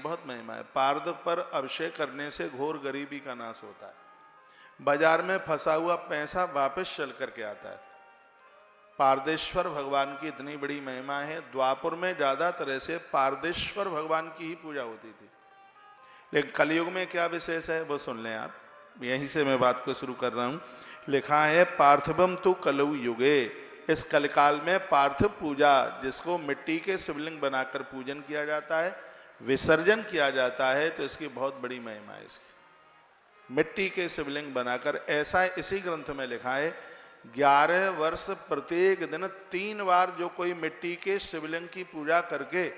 बहुत महिमा है। पार्थ पर अभिषेक करने से घोर गरीबी का नाश होता है। बाजार में फंसा हुआ पैसा वापस चल करके आता है। पारदेश्वर भगवान की इतनी बड़ी महिमा है। द्वापर में ज्यादा तरह से पारदेश्वर भगवान की ही पूजा होती थी, लेकिन कलयुग में क्या विशेष है वो सुन लें आप। यहीं से मैं बात को शुरू कर रहा हूं। लिखा है पार्थिवम तु कलौ युगे, इस कलकाल में पार्थिव पूजा, जिसको मिट्टी के शिवलिंग बनाकर पूजन किया जाता है, विसर्जन किया जाता है, तो इसकी बहुत बड़ी महिमा है। इसकी मिट्टी के शिवलिंग बनाकर, ऐसा इसी ग्रंथ में लिखा है 11 वर्ष प्रत्येक दिन 3 बार जो कोई मिट्टी के शिवलिंग की पूजा करके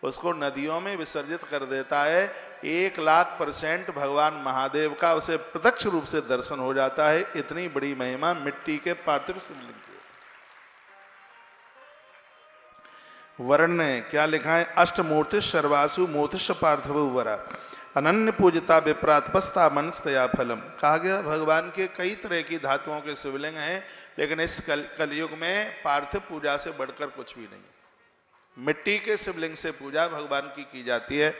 उसको नदियों में विसर्जित कर देता है, 1,00,000% भगवान महादेव का उसे प्रत्यक्ष रूप से दर्शन हो जाता है। इतनी बड़ी महिमा मिट्टी के पार्थिव शिवलिंग की। वर्ण क्या लिखा है? अष्टमूर्ति सर्वासु मूर्तिश पार्थिव वरा अनन्य पूजता विप्रातपस्ता मनस्तया फलम। कहा गया भगवान के कई तरह की धातुओं के शिवलिंग हैं, लेकिन इस कलयुग में पार्थिव पूजा से बढ़कर कुछ भी नहीं है। मिट्टी के शिवलिंग से पूजा भगवान की जाती है,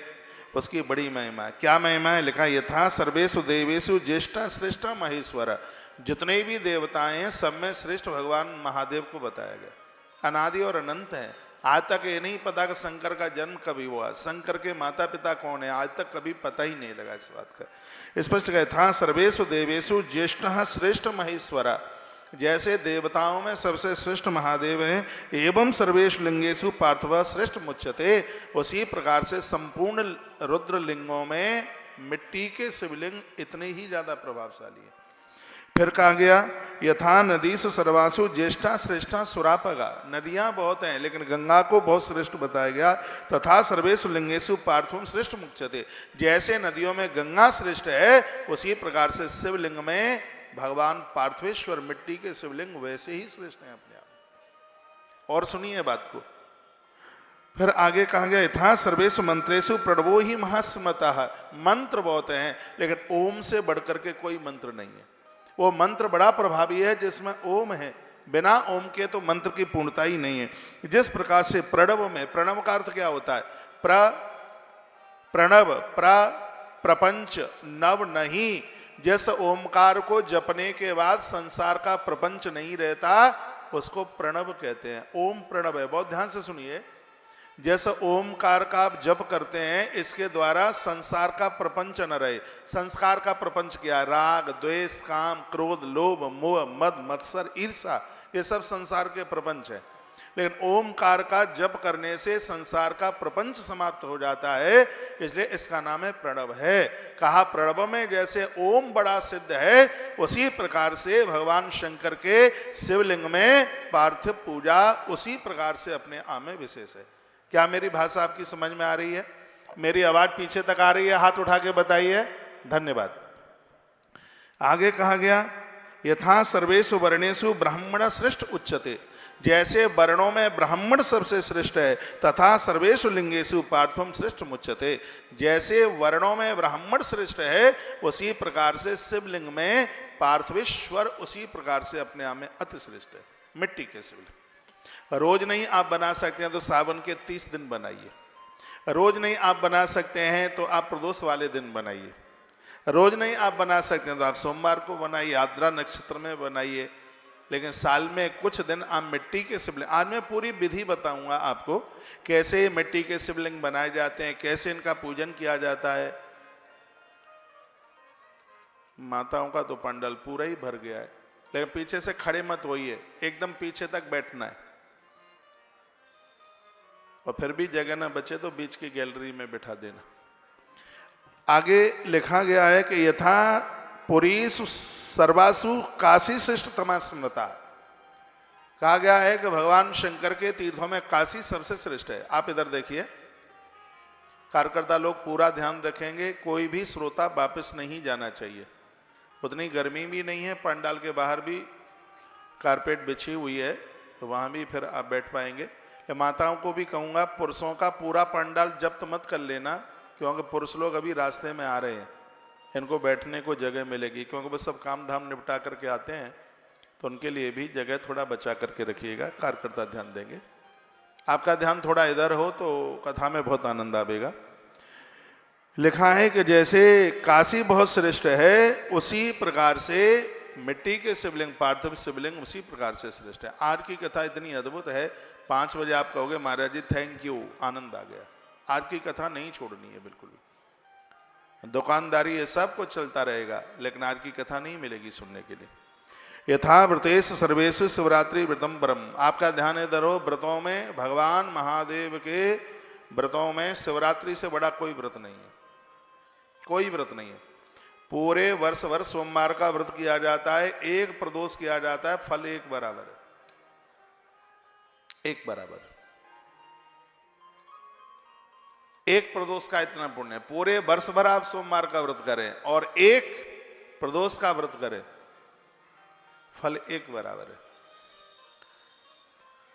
उसकी बड़ी महिमा है। क्या महिमा है? लिखा यथा सर्वेषु देवेषु ज्येष्ठा श्रेष्ठ महेश्वर, जितने भी देवताएं हैं सब में श्रेष्ठ भगवान महादेव को बताया गया। अनादि और अनंत है। आज तक ये नहीं पता कि शंकर का जन्म कभी हुआ, शंकर के माता पिता कौन है, आज तक कभी पता ही नहीं लगा इस बात का। स्पष्ट कहा था सर्वेषु देवेषु ज्येष्ठा श्रेष्ठ महेश्वरा, जैसे देवताओं में सबसे श्रेष्ठ महादेव हैं, एवं सर्वेषु लिंगेषु पार्थिव श्रेष्ठ मुच्यते, उसी प्रकार से संपूर्ण रुद्र लिंगों में मिट्टी के शिवलिंग इतने ही ज्यादा प्रभावशाली है। फिर कहा गया यथा नदीसु सर्वासु ज्येष्ठा श्रेष्ठा सुरापगा, नदियां बहुत हैं लेकिन गंगा को बहुत श्रेष्ठ बताया गया। तथा सर्वेषु लिंगेषु पार्थिवम श्रेष्ठ मुच्यते, जैसे नदियों में गंगा श्रेष्ठ है, उसी प्रकार से शिवलिंग में भगवान पार्थिवेश्वर मिट्टी के शिवलिंग वैसे ही श्रेष्ठ हैं अपने आप। और सुनिए बात को, फिर आगे कहा गया यथा सर्वेषु मंत्रेषु प्रणवो ही महास्मतः, मंत्र बहुत हैं लेकिन ओम से बढ़कर के कोई मंत्र नहीं है। वो मंत्र बड़ा प्रभावी है जिसमें ओम है, बिना ओम के तो मंत्र की पूर्णता ही नहीं है। जिस प्रकार से प्रणव में, प्रणव का अर्थ क्या होता है? प्रणव प्रपंच नव नहीं, जिस ओमकार को जपने के बाद संसार का प्रपंच नहीं रहता उसको प्रणव कहते हैं। ओम प्रणव है, बहुत ध्यान से सुनिए। जैसे ओमकार का आप जप करते हैं, इसके द्वारा संसार का प्रपंच न रहे। संस्कार का प्रपंच क्या? राग द्वेष काम क्रोध लोभ मोह मद मत्सर ईर्षा, ये सब संसार के प्रपंच है। लेकिन ओमकार का जप करने से संसार का प्रपंच समाप्त हो जाता है, इसलिए इसका नाम है प्रणव है। कहा प्रणव में जैसे ओम बड़ा सिद्ध है, उसी प्रकार से भगवान शंकर के शिवलिंग में पार्थिव पूजा उसी प्रकार से अपने आप में विशेष है। क्या मेरी भाषा आपकी समझ में आ रही है? मेरी आवाज पीछे तक आ रही है? हाथ उठा के बताइए। धन्यवाद। आगे कहा गया यथा सर्वेषु वर्णेषु ब्राह्मण श्रेष्ठ उच्यते, जैसे वर्णों में ब्राह्मण सबसे श्रेष्ठ है, तथा सर्वेषु लिंगेषु पार्थिवम श्रेष्ठ मुच्यते, जैसे वर्णों में ब्राह्मण श्रेष्ठ है, उसी प्रकार से शिवलिंग में पार्थिवेश्वर उसी प्रकार से अपने आप में अति श्रेष्ठ है। मिट्टी के शिवलिंग रोज नहीं आप बना सकते हैं तो सावन के 30 दिन बनाइए। रोज नहीं आप बना सकते हैं तो आप प्रदोष वाले दिन बनाइए। रोज नहीं आप बना सकते हैं तो आप सोमवार को बनाइए, आद्रा नक्षत्र में बनाइए। लेकिन साल में कुछ दिन आप मिट्टी के शिवलिंग, आज मैं पूरी विधि बताऊंगा आपको कैसे मिट्टी के शिवलिंग बनाए जाते हैं, कैसे इनका पूजन किया जाता है। माताओं का तो पंडाल पूरा ही भर गया है, लेकिन पीछे से खड़े मत होइए, एकदम पीछे तक बैठना है। और फिर भी जगह न बचे तो बीच की गैलरी में बिठा देना। आगे लिखा गया है कि यथा पुरीसु सर्वासु काशी श्रेष्ठतमा स्मृता, कहा गया है कि भगवान शंकर के तीर्थों में काशी सबसे श्रेष्ठ है। आप इधर देखिए, कार्यकर्ता लोग पूरा ध्यान रखेंगे, कोई भी श्रोता वापस नहीं जाना चाहिए। उतनी गर्मी भी नहीं है, पंडाल के बाहर भी कारपेट बिछी हुई है, तो वहाँ भी फिर आप बैठ पाएंगे। माताओं को भी कहूँगा पुरुषों का पूरा पंडाल जब्त मत कर लेना, क्योंकि पुरुष लोग अभी रास्ते में आ रहे हैं, इनको बैठने को जगह मिलेगी, क्योंकि वो सब काम धाम निपटा करके आते हैं, तो उनके लिए भी जगह थोड़ा बचा करके रखिएगा। कार्यकर्ता ध्यान देंगे। आपका ध्यान थोड़ा इधर हो तो कथा में बहुत आनंद आएगा। लिखा है कि जैसे काशी बहुत श्रेष्ठ है, उसी प्रकार से मिट्टी के शिवलिंग, पार्थिव शिवलिंग उसी प्रकार से श्रेष्ठ है। आज की कथा इतनी अद्भुत है, 5 बजे आप कहोगे महाराज जी थैंक यू, आनंद आ गया। आज की कथा नहीं छोड़नी है बिल्कुल भी। दुकानदारी ये सब कुछ चलता रहेगा, लेकिन आज की कथा नहीं मिलेगी सुनने के लिए। यथा व्रतेषु सर्वेषु शिवरात्रि व्रतम परम। आपका ध्यान इधर हो, व्रतों में भगवान महादेव के व्रतों में शिवरात्रि से बड़ा कोई व्रत नहीं है, कोई व्रत नहीं है। पूरे वर्ष भर सोमवार का व्रत किया जाता है, एक प्रदोष किया जाता है, फल एक बराबर है, एक बराबर। एक प्रदोष का इतना पुण्य है। पूरे वर्ष भर आप सोमवार का व्रत करें और एक प्रदोष का व्रत करें, फल एक बराबर है।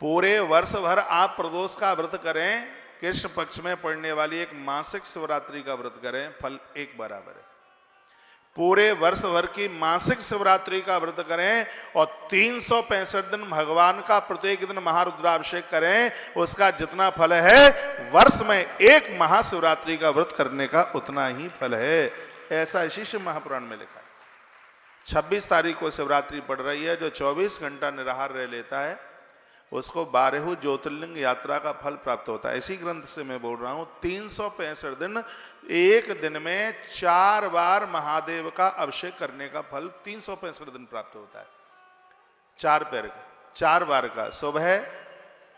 पूरे वर्ष भर आप प्रदोष का व्रत करें, कृष्ण पक्ष में पड़ने वाली एक मासिक शिवरात्रि का व्रत करें, फल एक बराबर है। पूरे वर्ष भर की मासिक शिवरात्रि का व्रत करें और 365 दिन भगवान का प्रत्येक दिन महारुद्राभिषेक करें, उसका जितना फल है वर्ष में एक महाशिवरात्रि का व्रत करने का उतना ही फल है। ऐसा इसी शिव महापुराण में लिखा है। 26 तारीख को शिवरात्रि पड़ रही है। जो 24 घंटा निराहार रह लेता है उसको 12 ज्योतिर्लिंग यात्रा का फल प्राप्त होता है। इसी ग्रंथ से मैं बोल रहा हूं, 365 दिन, एक दिन में 4 बार महादेव का अभिषेक करने का फल 365 दिन प्राप्त होता है। 4 बार का। सुबह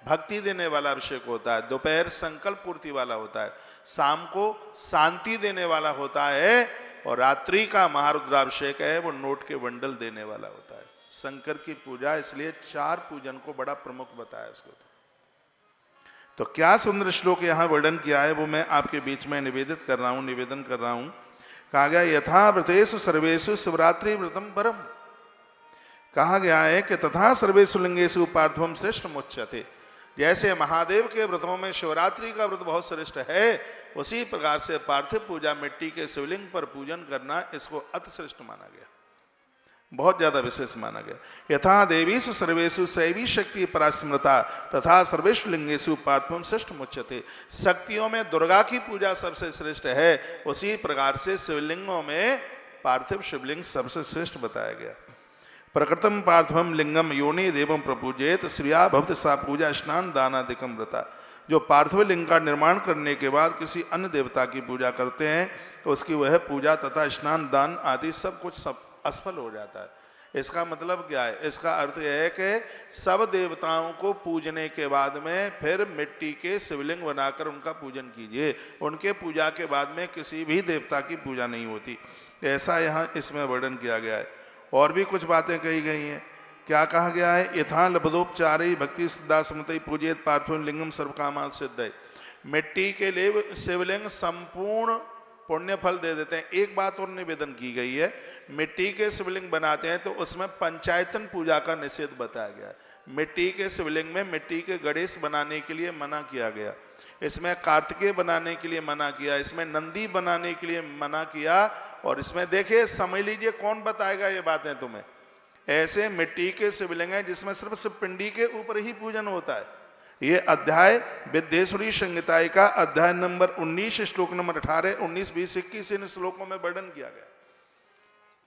भक्ति देने वाला अभिषेक होता है, दोपहर संकल्प पूर्ति वाला होता है, शाम को शांति देने वाला होता है, और रात्रि का महारुद्राभिषेक है वो नोट के बंडल देने वाला होता है। शंकर की पूजा, इसलिए 4 पूजन को बड़ा प्रमुख बताया उसको। तो क्या सुंदर श्लोक यहाँ वर्णन किया है वो मैं आपके बीच में निवेदन कर रहा हूं। कहा गया यथा व्रतेषु सर्वेषु शिवरात्रि व्रतम परम। कहा गया है कि तथा सर्वेषु लिंगेषु पार्थिवम श्रेष्ठ मुच्यते। जैसे महादेव के व्रतों में शिवरात्रि का व्रत बहुत श्रेष्ठ है, उसी प्रकार से पार्थिव पूजा, मिट्टी के शिवलिंग पर पूजन करना, इसको अति श्रेष्ठ माना गया, बहुत ज्यादा विशेष माना गया। यथा देवीषु सर्वेषु शैवी शक्ति परास्मृता तथा सर्वेषु लिंगेषु पार्थिवम श्रेष्ठ मुच्यते। शक्तियों में दुर्गा की पूजा सबसे श्रेष्ठ है, उसी प्रकार से शिवलिंगों में पार्थिव शिवलिंग सबसे श्रेष्ठ बताया गया। प्रकृतम पार्थिवम लिंगम योनि देवम प्रपूजेत श्रिया भवति सा पूजा स्नान दानादिकम व्रता। जो पार्थिव लिंग का निर्माण करने के बाद किसी अन्य देवता की पूजा करते हैं तो उसकी वह पूजा तथा स्नान दान आदि सब कुछ सब असफल हो जाता है। इसका मतलब क्या है? इसका अर्थ यह है कि सब देवताओं को पूजने के बाद में फिर मिट्टी के शिवलिंग बनाकर उनका पूजन कीजिए। उनके पूजा के बाद में किसी भी देवता की पूजा नहीं होती। ऐसा यहाँ इसमें वर्णन किया गया है। और भी कुछ बातें कही गई हैं। क्या कहा गया है? यथा लब्धोपचारी भक्ति सिद्धा समतई पूजित पार्थिव लिंगम सर्वकामान सिद्ध। मिट्टी के लिए शिवलिंग संपूर्ण पुण्य फल दे देते हैं। एक बात और निवेदन की गई है, मिट्टी के शिवलिंग बनाते हैं तो उसमें पंचायतन पूजा का निषेध बताया गया है। मिट्टी के शिवलिंग में मिट्टी के गणेश बनाने के लिए मना किया गया, इसमें कार्तिकेय बनाने के लिए मना किया, इसमें नंदी बनाने के लिए मना किया। और इसमें देखिए, समझ लीजिए कौन बताएगा ये बातें तुम्हें। ऐसे मिट्टी के शिवलिंग है जिसमें सिर्फ शिवपिंडी के ऊपर ही पूजन होता है। ये अध्याय विद्येश्वरी संहिता का अध्याय नंबर 19 श्लोक नंबर 18, 19, 20, 21 इन श्लोकों में वर्णन किया गया।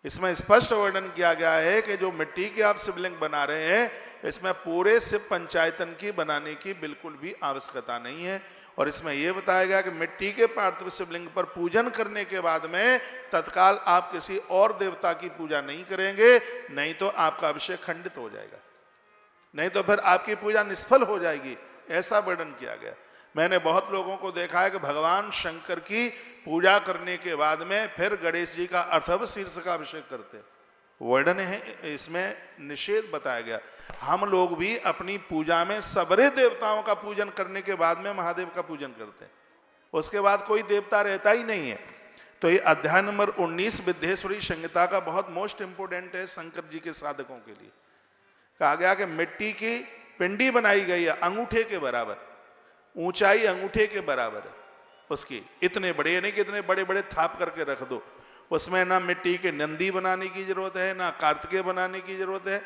इसमें स्पष्ट वर्णन किया गया है कि जो मिट्टी के आप शिवलिंग बना रहे हैं, इसमें पूरे शिव पंचायतन की बनाने की बिल्कुल भी आवश्यकता नहीं है। और इसमें यह बताया गया कि मिट्टी के पार्थिव शिवलिंग पर पूजन करने के बाद में तत्काल आप किसी और देवता की पूजा नहीं करेंगे, नहीं तो आपका अभिषेक खंडित हो जाएगा, नहीं तो फिर आपकी पूजा निष्फल हो जाएगी। ऐसा वर्णन किया गया। मैंने बहुत लोगों को देखा है कि भगवान शंकर की पूजा करने के बाद में फिर गणेश जी का अर्थव शीर्ष का अभिषेक करते हैं। वर्णन है, इसमें निषेध बताया गया। हम लोग भी अपनी पूजा में सबरे देवताओं का पूजन करने के बाद में महादेव का पूजन करते हैं, उसके बाद कोई देवता रहता ही नहीं है। तो ये अध्याय नंबर 19 विद्येश्वरी संहिता का बहुत मोस्ट इंपोर्टेंट है शंकर जी के साधकों के लिए। कहा गया कि मिट्टी की पिंडी बनाई गई है, अंगूठे के बराबर, ऊंचाई अंगूठे के बराबर है उसकी। इतने बड़े, नहीं कि इतने बड़े बड़े थाप करके रख दो। उसमें ना मिट्टी के नंदी बनाने की जरूरत है, ना कार्तिकेय बनाने की जरूरत है,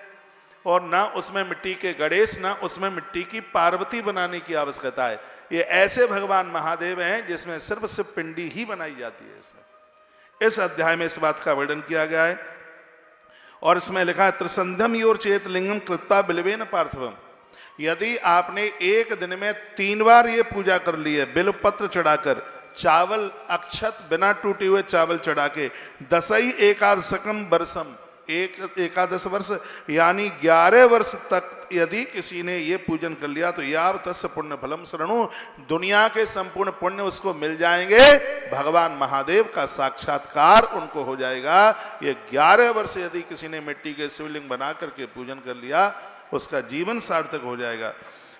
और ना उसमें मिट्टी के गणेश, ना उसमें मिट्टी की पार्वती बनाने की आवश्यकता है। ये ऐसे भगवान महादेव हैं जिसमें सिर्फ शिव पिंडी ही बनाई जाती है। इसमें इस अध्याय में इस बात का वर्णन किया गया है। और इसमें लिखा है त्रिसंध्यम योर चेत लिंगम कृत्वा बिल्वेन पार्थिवम। यदि आपने एक दिन में 3 बार ये पूजा कर ली है, बिल्व पत्र चढ़ाकर, चावल अक्षत बिना टूटे हुए चावल चढ़ा के, दसई एकादशकम वर्षम, एकादश वर्ष यानी 11 वर्ष तक यदि किसी ने ये पूजन कर लिया तो याव तस्य पुण्य फलम शरणु, दुनिया के संपूर्ण पुण्य उसको मिल जाएंगे, भगवान महादेव का साक्षात्कार उनको हो जाएगा। ये 11 वर्ष यदि किसी ने मिट्टी के शिवलिंग बना करके पूजन कर लिया, उसका जीवन सार्थक हो जाएगा,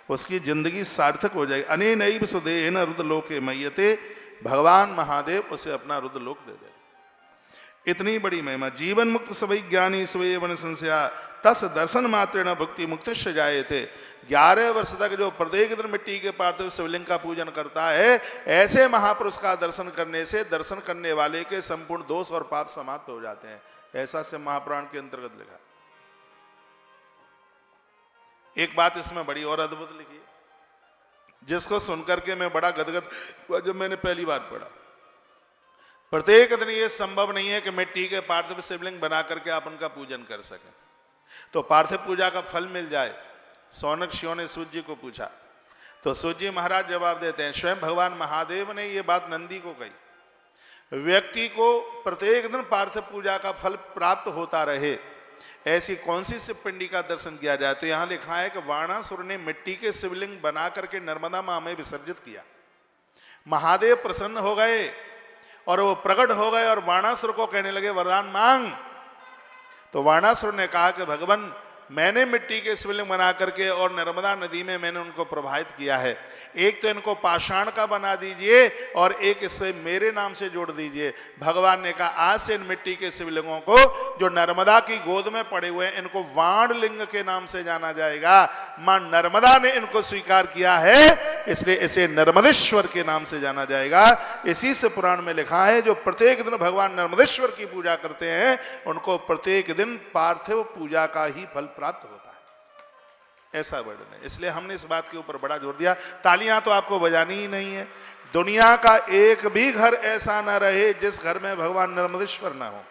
उसकी जिंदगी सार्थक हो जाएगी। अनेनैव सुदेहेन रुद्रलोके मय्यते, भगवान महादेव उसे अपना रुद्रलोक दे देगा। इतनी बड़ी महिमा। जीवन मुक्त सवै ज्ञानी स्वय वन संशया तस दर्शन मात्रेण भक्ति मुक्तिश्च जायते। 11 वर्ष तक जो प्रत्येक दिन मिट्टी के पार्थिव शिवलिंग का पूजन करता है, ऐसे महापुरुष का दर्शन करने से दर्शन करने वाले के संपूर्ण दोष और पाप समाप्त हो जाते हैं। ऐसा से महापुराण के अंतर्गत लिखा। एक बात इसमें बड़ी और अद्भुत लिखी है, जिसको सुनकर के मैं बड़ा गदगद हुआ जब मैंने पहली बार पढ़ा। प्रत्येक दिन ये संभव नहीं है कि मिट्टी के पार्थिव शिवलिंग बना करके आप उनका पूजन कर सकें, तो पार्थिव पूजा का फल मिल जाए। सौनक ऋषियों ने सूर्य जी को पूछा, तो सूर्य जी महाराज जवाब देते हैं, स्वयं भगवान महादेव ने ये बात नंदी को कही। व्यक्ति को प्रत्येक दिन पार्थिव पूजा का फल प्राप्त होता रहे, ऐसी कौन सी शिव पिंडी का दर्शन किया जाए? तो यहां लिखा है कि वाणासुर ने मिट्टी के शिवलिंग बना करके नर्मदा मां में विसर्जित किया। महादेव प्रसन्न हो गए और वो प्रकट हो गए और वाणासुर को कहने लगे वरदान मांग। तो वाणासुर ने कहा कि भगवान, मैंने मिट्टी के शिवलिंग बना करके और नर्मदा नदी में मैंने उनको प्रवाहित किया है, एक तो इनको पाषाण का बना दीजिए और एक इससे मेरे नाम से जोड़ दीजिए। भगवान ने कहा आज से इन मिट्टी के शिवलिंगों को जो नर्मदा की गोद में पड़े हुए हैं, इनको वाण लिंग के नाम से जाना जाएगा। मां नर्मदा ने इनको स्वीकार किया है, इसलिए इसे नर्मदेश्वर के नाम से जाना जाएगा। इसी से पुराण में लिखा है, जो प्रत्येक दिन भगवान नर्मदेश्वर की पूजा करते हैं, उनको प्रत्येक दिन पार्थिव पूजा का ही फल प्राप्त होता है। ऐसा वर्णन है। इसलिए हमने इस बात के ऊपर बड़ा जोर दिया। तालियां तो आपको बजानी ही नहीं है। दुनिया का एक भी घर ऐसा ना रहे जिस घर में भगवान नर्मदेश्वर ना हो।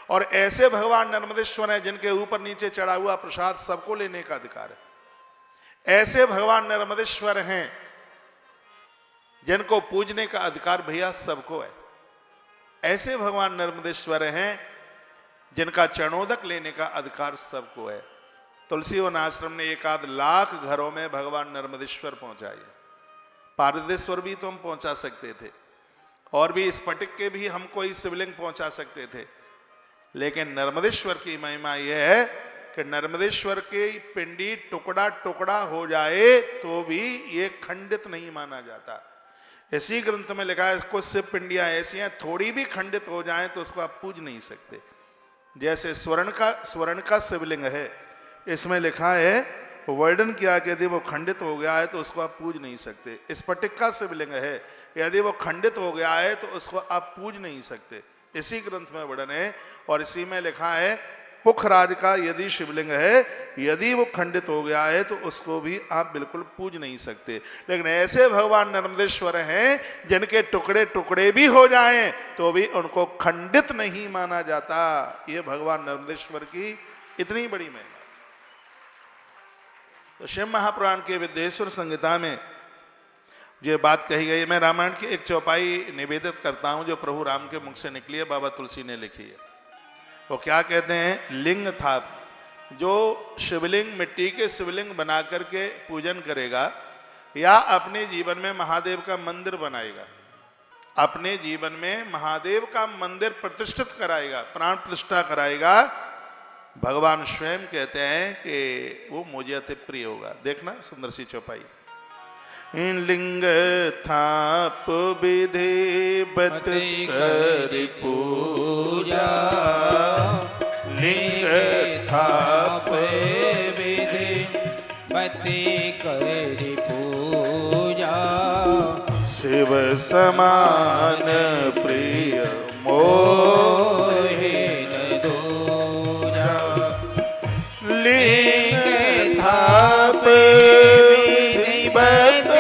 और ऐसे भगवान नर्मदेश्वर हैं जिनके ऊपर नीचे चढ़ा हुआ प्रसाद सबको लेने का अधिकार है। ऐसे भगवान नर्मदेश्वर हैं जिनको पूजने का अधिकार भैया सबको है। ऐसे भगवान नर्मदेश्वर हैं जिनका चरणोदक लेने का अधिकार सबको है। तुलसी वन आश्रम ने 1 लाख घरों में भगवान नर्मदेश्वर पहुंचाए। पारदेश्वर भी तो हम पहुंचा सकते थे, और भी स्फटिक के भी हम कोई शिवलिंग पहुंचा सकते थे, लेकिन नर्मदेश्वर की महिमा यह है कि नर्मदेश्वर के पिंडी टुकड़ा टुकड़ा हो जाए तो भी ये खंडित नहीं माना जाता। इसी ग्रंथ में लिखा है, कुछ शिव पिंडियां ऐसी हैं थोड़ी भी खंडित हो जाएं तो उसको आप पूज नहीं सकते। जैसे स्वर्ण का शिवलिंग है, इसमें लिखा है, वर्णन किया कि यदि वो खंडित हो गया है तो उसको आप पूज नहीं सकते। स्फटिक का शिवलिंग है, यदि वो खंडित हो गया है तो उसको आप पूज नहीं सकते। इसी ग्रंथ में वर्णन है। और इसी में लिखा है, पुखराज का यदि शिवलिंग है, यदि वो खंडित हो गया है तो उसको भी आप बिल्कुल पूज नहीं सकते। लेकिन ऐसे भगवान नर्मदेश्वर हैं जिनके टुकड़े टुकड़े भी हो जाएं तो भी उनको खंडित नहीं माना जाता। ये भगवान नर्मदेश्वर की इतनी बड़ी महिमा। तो शिव महापुराण के विद्येश्वर संहिता में ये बात कही गई। मैं रामायण की एक चौपाई निवेदित करता हूं जो प्रभु राम के मुख से निकली है, बाबा तुलसी ने लिखी है। वो क्या कहते हैं, लिंग था, जो शिवलिंग मिट्टी के शिवलिंग बना करके पूजन करेगा या अपने जीवन में महादेव का मंदिर बनाएगा, अपने जीवन में महादेव का मंदिर प्रतिष्ठित कराएगा, प्राण प्रतिष्ठा कराएगा, भगवान स्वयं कहते हैं कि वो मुझे अति प्रिय होगा। देखना सुंदर सी चौपाई। लिंग थाप विधि बत कर पूजा, लिंग थाप विधि बत कर पूजा, शिव समान प्रिय मोहि लिंग थाप विधि बत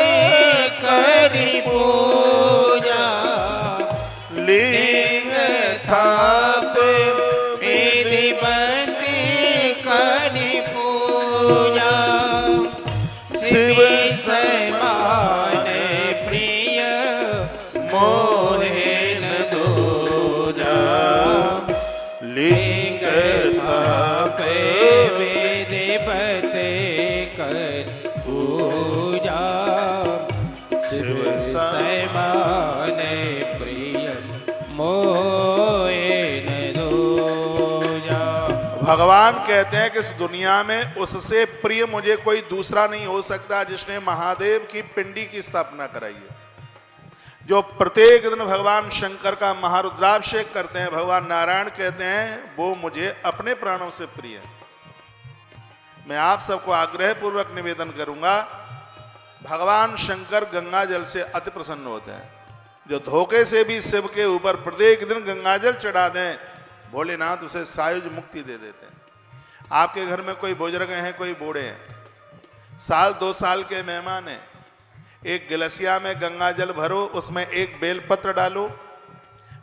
लिंग थाप विधिपति करि पूजा शिव समान प्रिय मोहे न दूजा लिंग थाप विधिपति करि पूजा शिव समान प्रिय मोहे न दूजा। भगवान कहते हैं कि इस दुनिया में उससे प्रिय मुझे कोई दूसरा नहीं हो सकता जिसने महादेव की पिंडी की स्थापना कराई है। जो प्रत्येक दिन भगवान शंकर का महारुद्राभिषेक करते हैं, भगवान नारायण कहते हैं वो मुझे अपने प्राणों से प्रिय है। मैं आप सबको आग्रह पूर्वक निवेदन करूंगा, भगवान शंकर गंगा जल से अति प्रसन्न होते हैं। जो धोखे से भी शिव के ऊपर प्रत्येक दिन गंगा जल चढ़ा दें, भोलेनाथ उसे सायुज मुक्ति दे देते हैं। आपके घर में कोई बुजुर्ग हैं, कोई बूढ़े हैं, साल 2 साल के मेहमान हैं, एक गिलसिया में गंगा जल भरो, उसमें एक बेलपत्र डालो,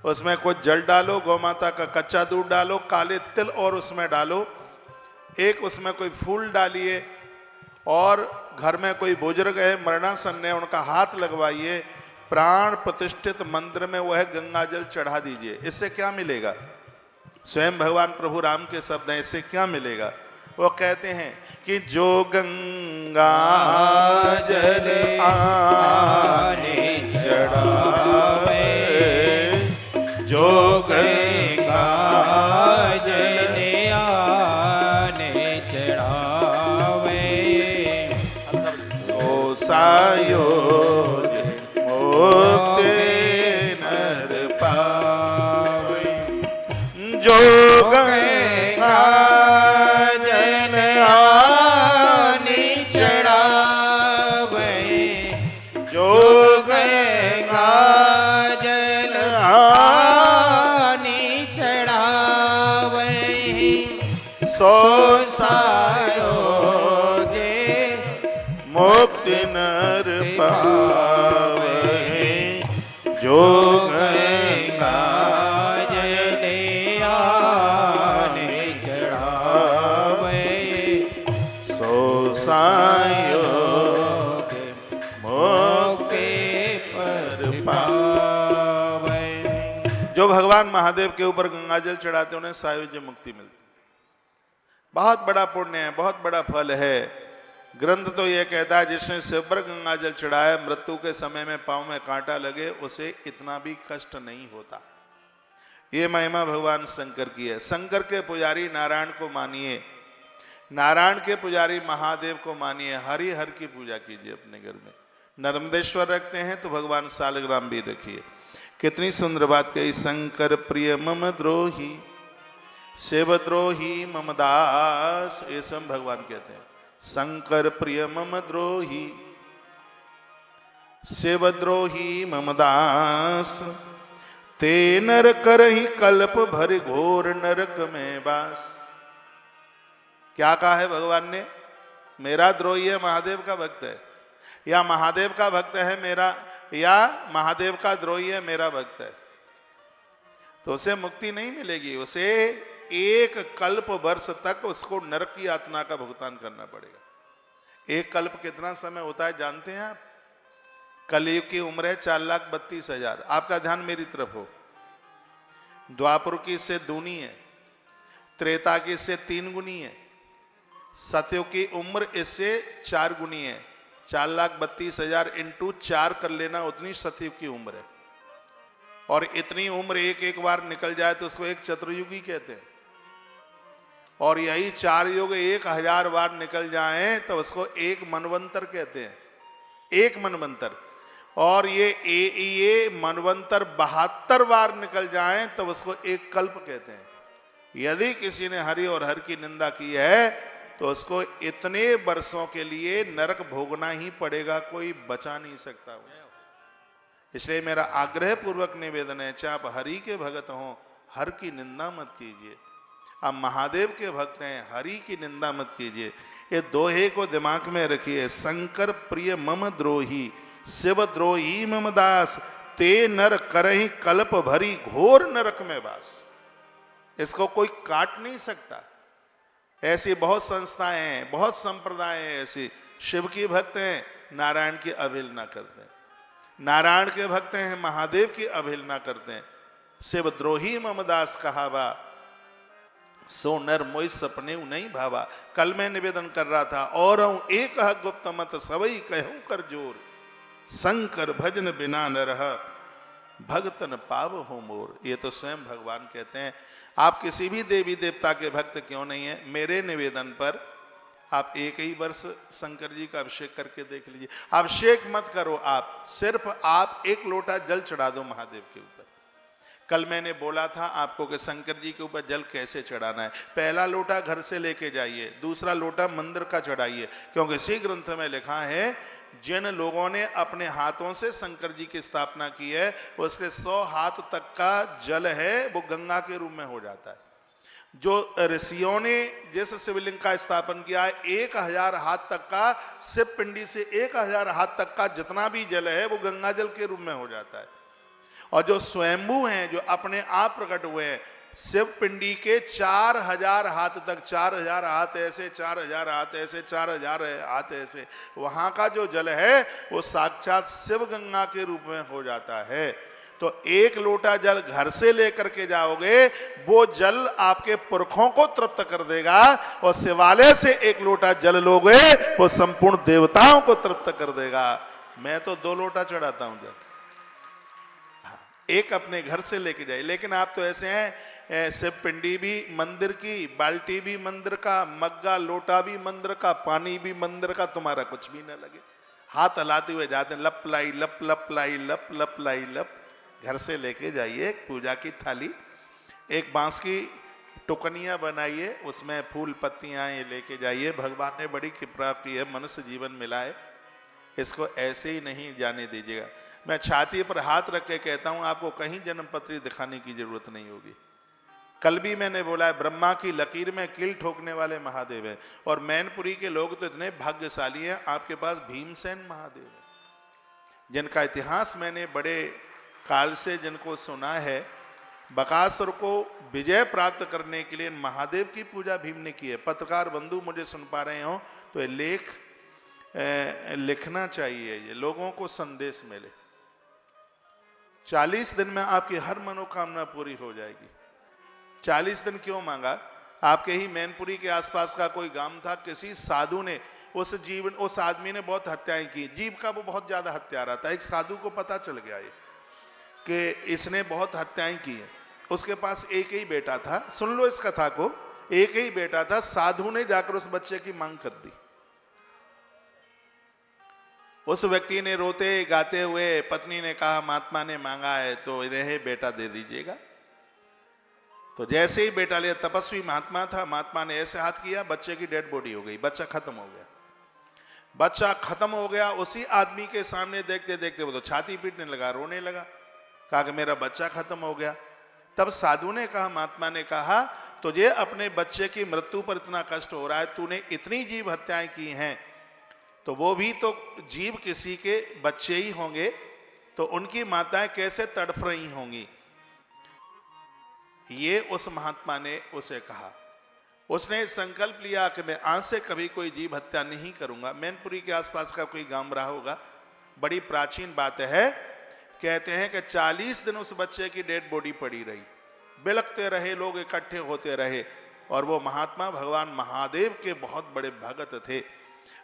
उसमें कुछ जल डालो, गौ माता का कच्चा दूध डालो, काले तिल और उसमें डालो, एक उसमें कोई फूल डालिए, और घर में कोई बुजुर्ग है मरणासन्न है, उनका हाथ लगवाइए, प्राण प्रतिष्ठित मंदिर में वह गंगा जल चढ़ा दीजिए। इससे क्या मिलेगा? स्वयं भगवान प्रभु राम के शब्द हैं, इससे क्या मिलेगा? वो कहते हैं कि जो गंगा जल आने चढ़ावे, जो गंगा जल आने चढ़ावे, तो सायोज मुक्ति नर पावे। जो गंगा जल आने चढ़ावे, जो गंगा जल आने चढ़ावे, सो सायोगे मुक्ति नर पावे। जो गंगा जल आने चढ़ावे, सो सायोग मुक्ति पर पावे। जो भगवान महादेव के ऊपर गंगा जल चढ़ाते उन्हें सायुज्य मुक्ति मिलती। बहुत बड़ा पुण्य है, बहुत बड़ा फल है। ग्रंथ तो यह कहता है जिसने शिव पर गंगा जल चढ़ाया, मृत्यु के समय में पांव में कांटा लगे उसे इतना भी कष्ट नहीं होता। ये महिमा भगवान शंकर की है। शंकर के पुजारी नारायण को मानिए, नारायण के पुजारी महादेव को मानिए, हरि हर की पूजा कीजिए अपने घर में। नर्मदेश्वर रखते हैं तो भगवान सालग्राम भी रखिए। कितनी सुंदर बात कही, शंकर प्रिय मम द्रोही, शिव द्रोही मम दास। ये सब भगवान कहते हैं, शंकर प्रिय मम द्रोही, शिव द्रोही मम दास, ते नर करहि कल्प भर घोर नरक में बास। क्या कहा है भगवान ने? मेरा द्रोही है, महादेव का भक्त है, या महादेव का भक्त है मेरा, या महादेव का द्रोही है मेरा भक्त है, तो उसे मुक्ति नहीं मिलेगी। उसे 1 कल्प वर्ष तक उसको नरक की यातना का भुगतान करना पड़ेगा। 1 कल्प कितना समय होता है जानते हैं आप? कलयुग की उम्र है 4,32,000। आपका ध्यान मेरी तरफ हो। द्वापर की इससे दूनी है, त्रेता की इससे 3 गुनी है, सतयुग की उम्र इससे 4 गुनी है। 4,32,000 इंटू 4 कर लेना, उतनी सतयुग की उम्र है। और इतनी उम्र एक बार निकल जाए तो उसको एक चतुर्युगी कहते हैं। और यही 4 युग 1000 बार निकल जाएं तो उसको एक मनवंतर कहते हैं, एक मनवंतर। और ये मनवंतर 72 बार निकल जाएं तो उसको एक कल्प कहते हैं। यदि किसी ने हरि और हर की निंदा की है तो उसको इतने वर्षों के लिए नरक भोगना ही पड़ेगा, कोई बचा नहीं सकता। इसलिए मेरा आग्रह पूर्वक निवेदन है, चाहे आप हरि के भगत हों, हर की निंदा मत कीजिए। आप महादेव के भक्त हैं, हरि की निंदा मत कीजिए। ये दोहे को दिमाग में रखिए। शंकर प्रिय मम द्रोही, शिव द्रोही मम दास, ते नर करहि कल्प भरी घोर नरक में वास। इसको कोई काट नहीं सकता। ऐसी बहुत संस्थाएं हैं, बहुत संप्रदाय हैं ऐसी। शिव की भक्त हैं, नारायण की अवहेलना करते हैं। नारायण के भक्त हैं, महादेव की अवहेलना करते हैं। शिव द्रोही ममदास कहावा, सो नर मोई सपने नहीं भावा। कल मैं निवेदन कर रहा था, और एक गुप्त मत सवई कहूं कर जोर, शंकर भजन बिना न रह भगतन पाव हो मोर। ये तो स्वयं भगवान कहते हैं। आप किसी भी देवी देवता के भक्त क्यों नहीं है, मेरे निवेदन पर आप एक ही वर्ष शंकर जी का अभिषेक करके देख लीजिए। अभिषेक मत करो, आप सिर्फ आप एक लोटा जल चढ़ा दो महादेव के ऊपर। कल मैंने बोला था आपको कि शंकर जी के ऊपर जल कैसे चढ़ाना है। पहला लोटा घर से लेके जाइए, दूसरा लोटा मंदिर का चढ़ाइए, क्योंकि इसी ग्रंथ में लिखा है जिन लोगों ने अपने हाथों से शंकर जी की स्थापना की है, उसके 100 हाथ तक का जल है वो गंगा के रूप में हो जाता है। जो ऋषियों ने जिस शिवलिंग का स्थापन किया है, 1000 हाथ तक का, शिव पिंडी से 1000 हाथ तक का जितना भी जल है वो गंगा जल के रूप में हो जाता है। और जो स्वयंभू हैं, जो अपने आप प्रकट हुए हैं, शिव पिंडी के 4000 हाथ तक, 4000 हाथ ऐसे, 4000 हाथ ऐसे, 4000 हाथ ऐसे, वहां का जो जल है वो साक्षात शिव गंगा के रूप में हो जाता है। तो एक लोटा जल घर से लेकर के जाओगे, वो जल आपके पुरखों को तृप्त कर देगा, और शिवालय से एक लोटा जल लोगे वो संपूर्ण देवताओं को तृप्त कर देगा। मैं तो 2 लोटा चढ़ाता हूं जल, एक अपने घर से लेके जाइए। लेकिन आप तो ऐसे हैं, शिव पिंडी भी मंदिर की, बाल्टी भी मंदिर का, मग्गा लोटा भी मंदिर का, पानी भी मंदिर का, तुम्हारा कुछ भी ना लगे। हाथ हलाते हुए जाते हैं, लप लाई लप लप लाई लप लप लाई लप। घर से लेके जाइए पूजा की थाली, एक बांस की टुकनिया बनाइए, उसमें फूल पत्तियां ये लेके जाइए। भगवान ने बड़ी कृपा की है, मनुष्य जीवन मिला है, इसको ऐसे ही नहीं जाने दीजिएगा। मैं छाती पर हाथ रख के कहता हूं, आपको कहीं जन्मपत्री दिखाने की जरूरत नहीं होगी। कल भी मैंने बोला है, ब्रह्मा की लकीर में कील ठोकने वाले महादेव हैं। और मैनपुरी के लोग तो इतने भाग्यशाली हैं, आपके पास भीमसेन महादेव है, जिनका इतिहास मैंने बड़े काल से जिनको सुना है। बकासुर को विजय प्राप्त करने के लिए महादेव की पूजा भीम ने की है। पत्रकार बंधु मुझे सुन पा रहे हो तो ये लेख लिखना चाहिए, ये लोगों को संदेश मिले। 40 दिन में आपकी हर मनोकामना पूरी हो जाएगी। 40 दिन क्यों मांगा? आपके ही मैनपुरी के आसपास का कोई गांव था, किसी साधु ने उस आदमी ने बहुत हत्याएं की, जीव का वो बहुत ज्यादा हत्यारा था। एक साधु को पता चल गया ये कि इसने बहुत हत्याएं की हैं। उसके पास एक ही बेटा था, सुन लो इस कथा को, एक ही बेटा था। साधु ने जाकर उस बच्चे की मांग कर दी। उस व्यक्ति ने रोते गाते हुए, पत्नी ने कहा महात्मा ने मांगा है तो इन्हें बेटा दे दीजिएगा। तो जैसे ही बेटा लिया, तपस्वी महात्मा था, महात्मा ने ऐसे हाथ किया, बच्चे की डेड बॉडी हो गई, बच्चा खत्म हो गया। बच्चा खत्म हो गया, उसी आदमी के सामने देखते देखते वो तो छाती पीटने लगा, रोने लगा, कहा कि मेरा बच्चा खत्म हो गया। तब साधु ने कहा, महात्मा ने कहा, तुझे अपने बच्चे की मृत्यु पर इतना कष्ट हो रहा है, तूने इतनी जीव हत्याएं की हैं, तो वो भी तो जीव किसी के बच्चे ही होंगे, तो उनकी माताएं कैसे तड़फ रही होंगी। ये उस महात्मा ने उसे कहा। उसने संकल्प लिया कि मैं आज से कभी कोई जीव हत्या नहीं करूंगा। मैनपुरी के आसपास का कोई गांव रहा होगा, बड़ी प्राचीन बात है। कहते हैं कि 40 दिन उस बच्चे की डेड बॉडी पड़ी रही, बिलखते रहे लोग, इकट्ठे होते रहे। और वो महात्मा भगवान महादेव के बहुत बड़े भगत थे।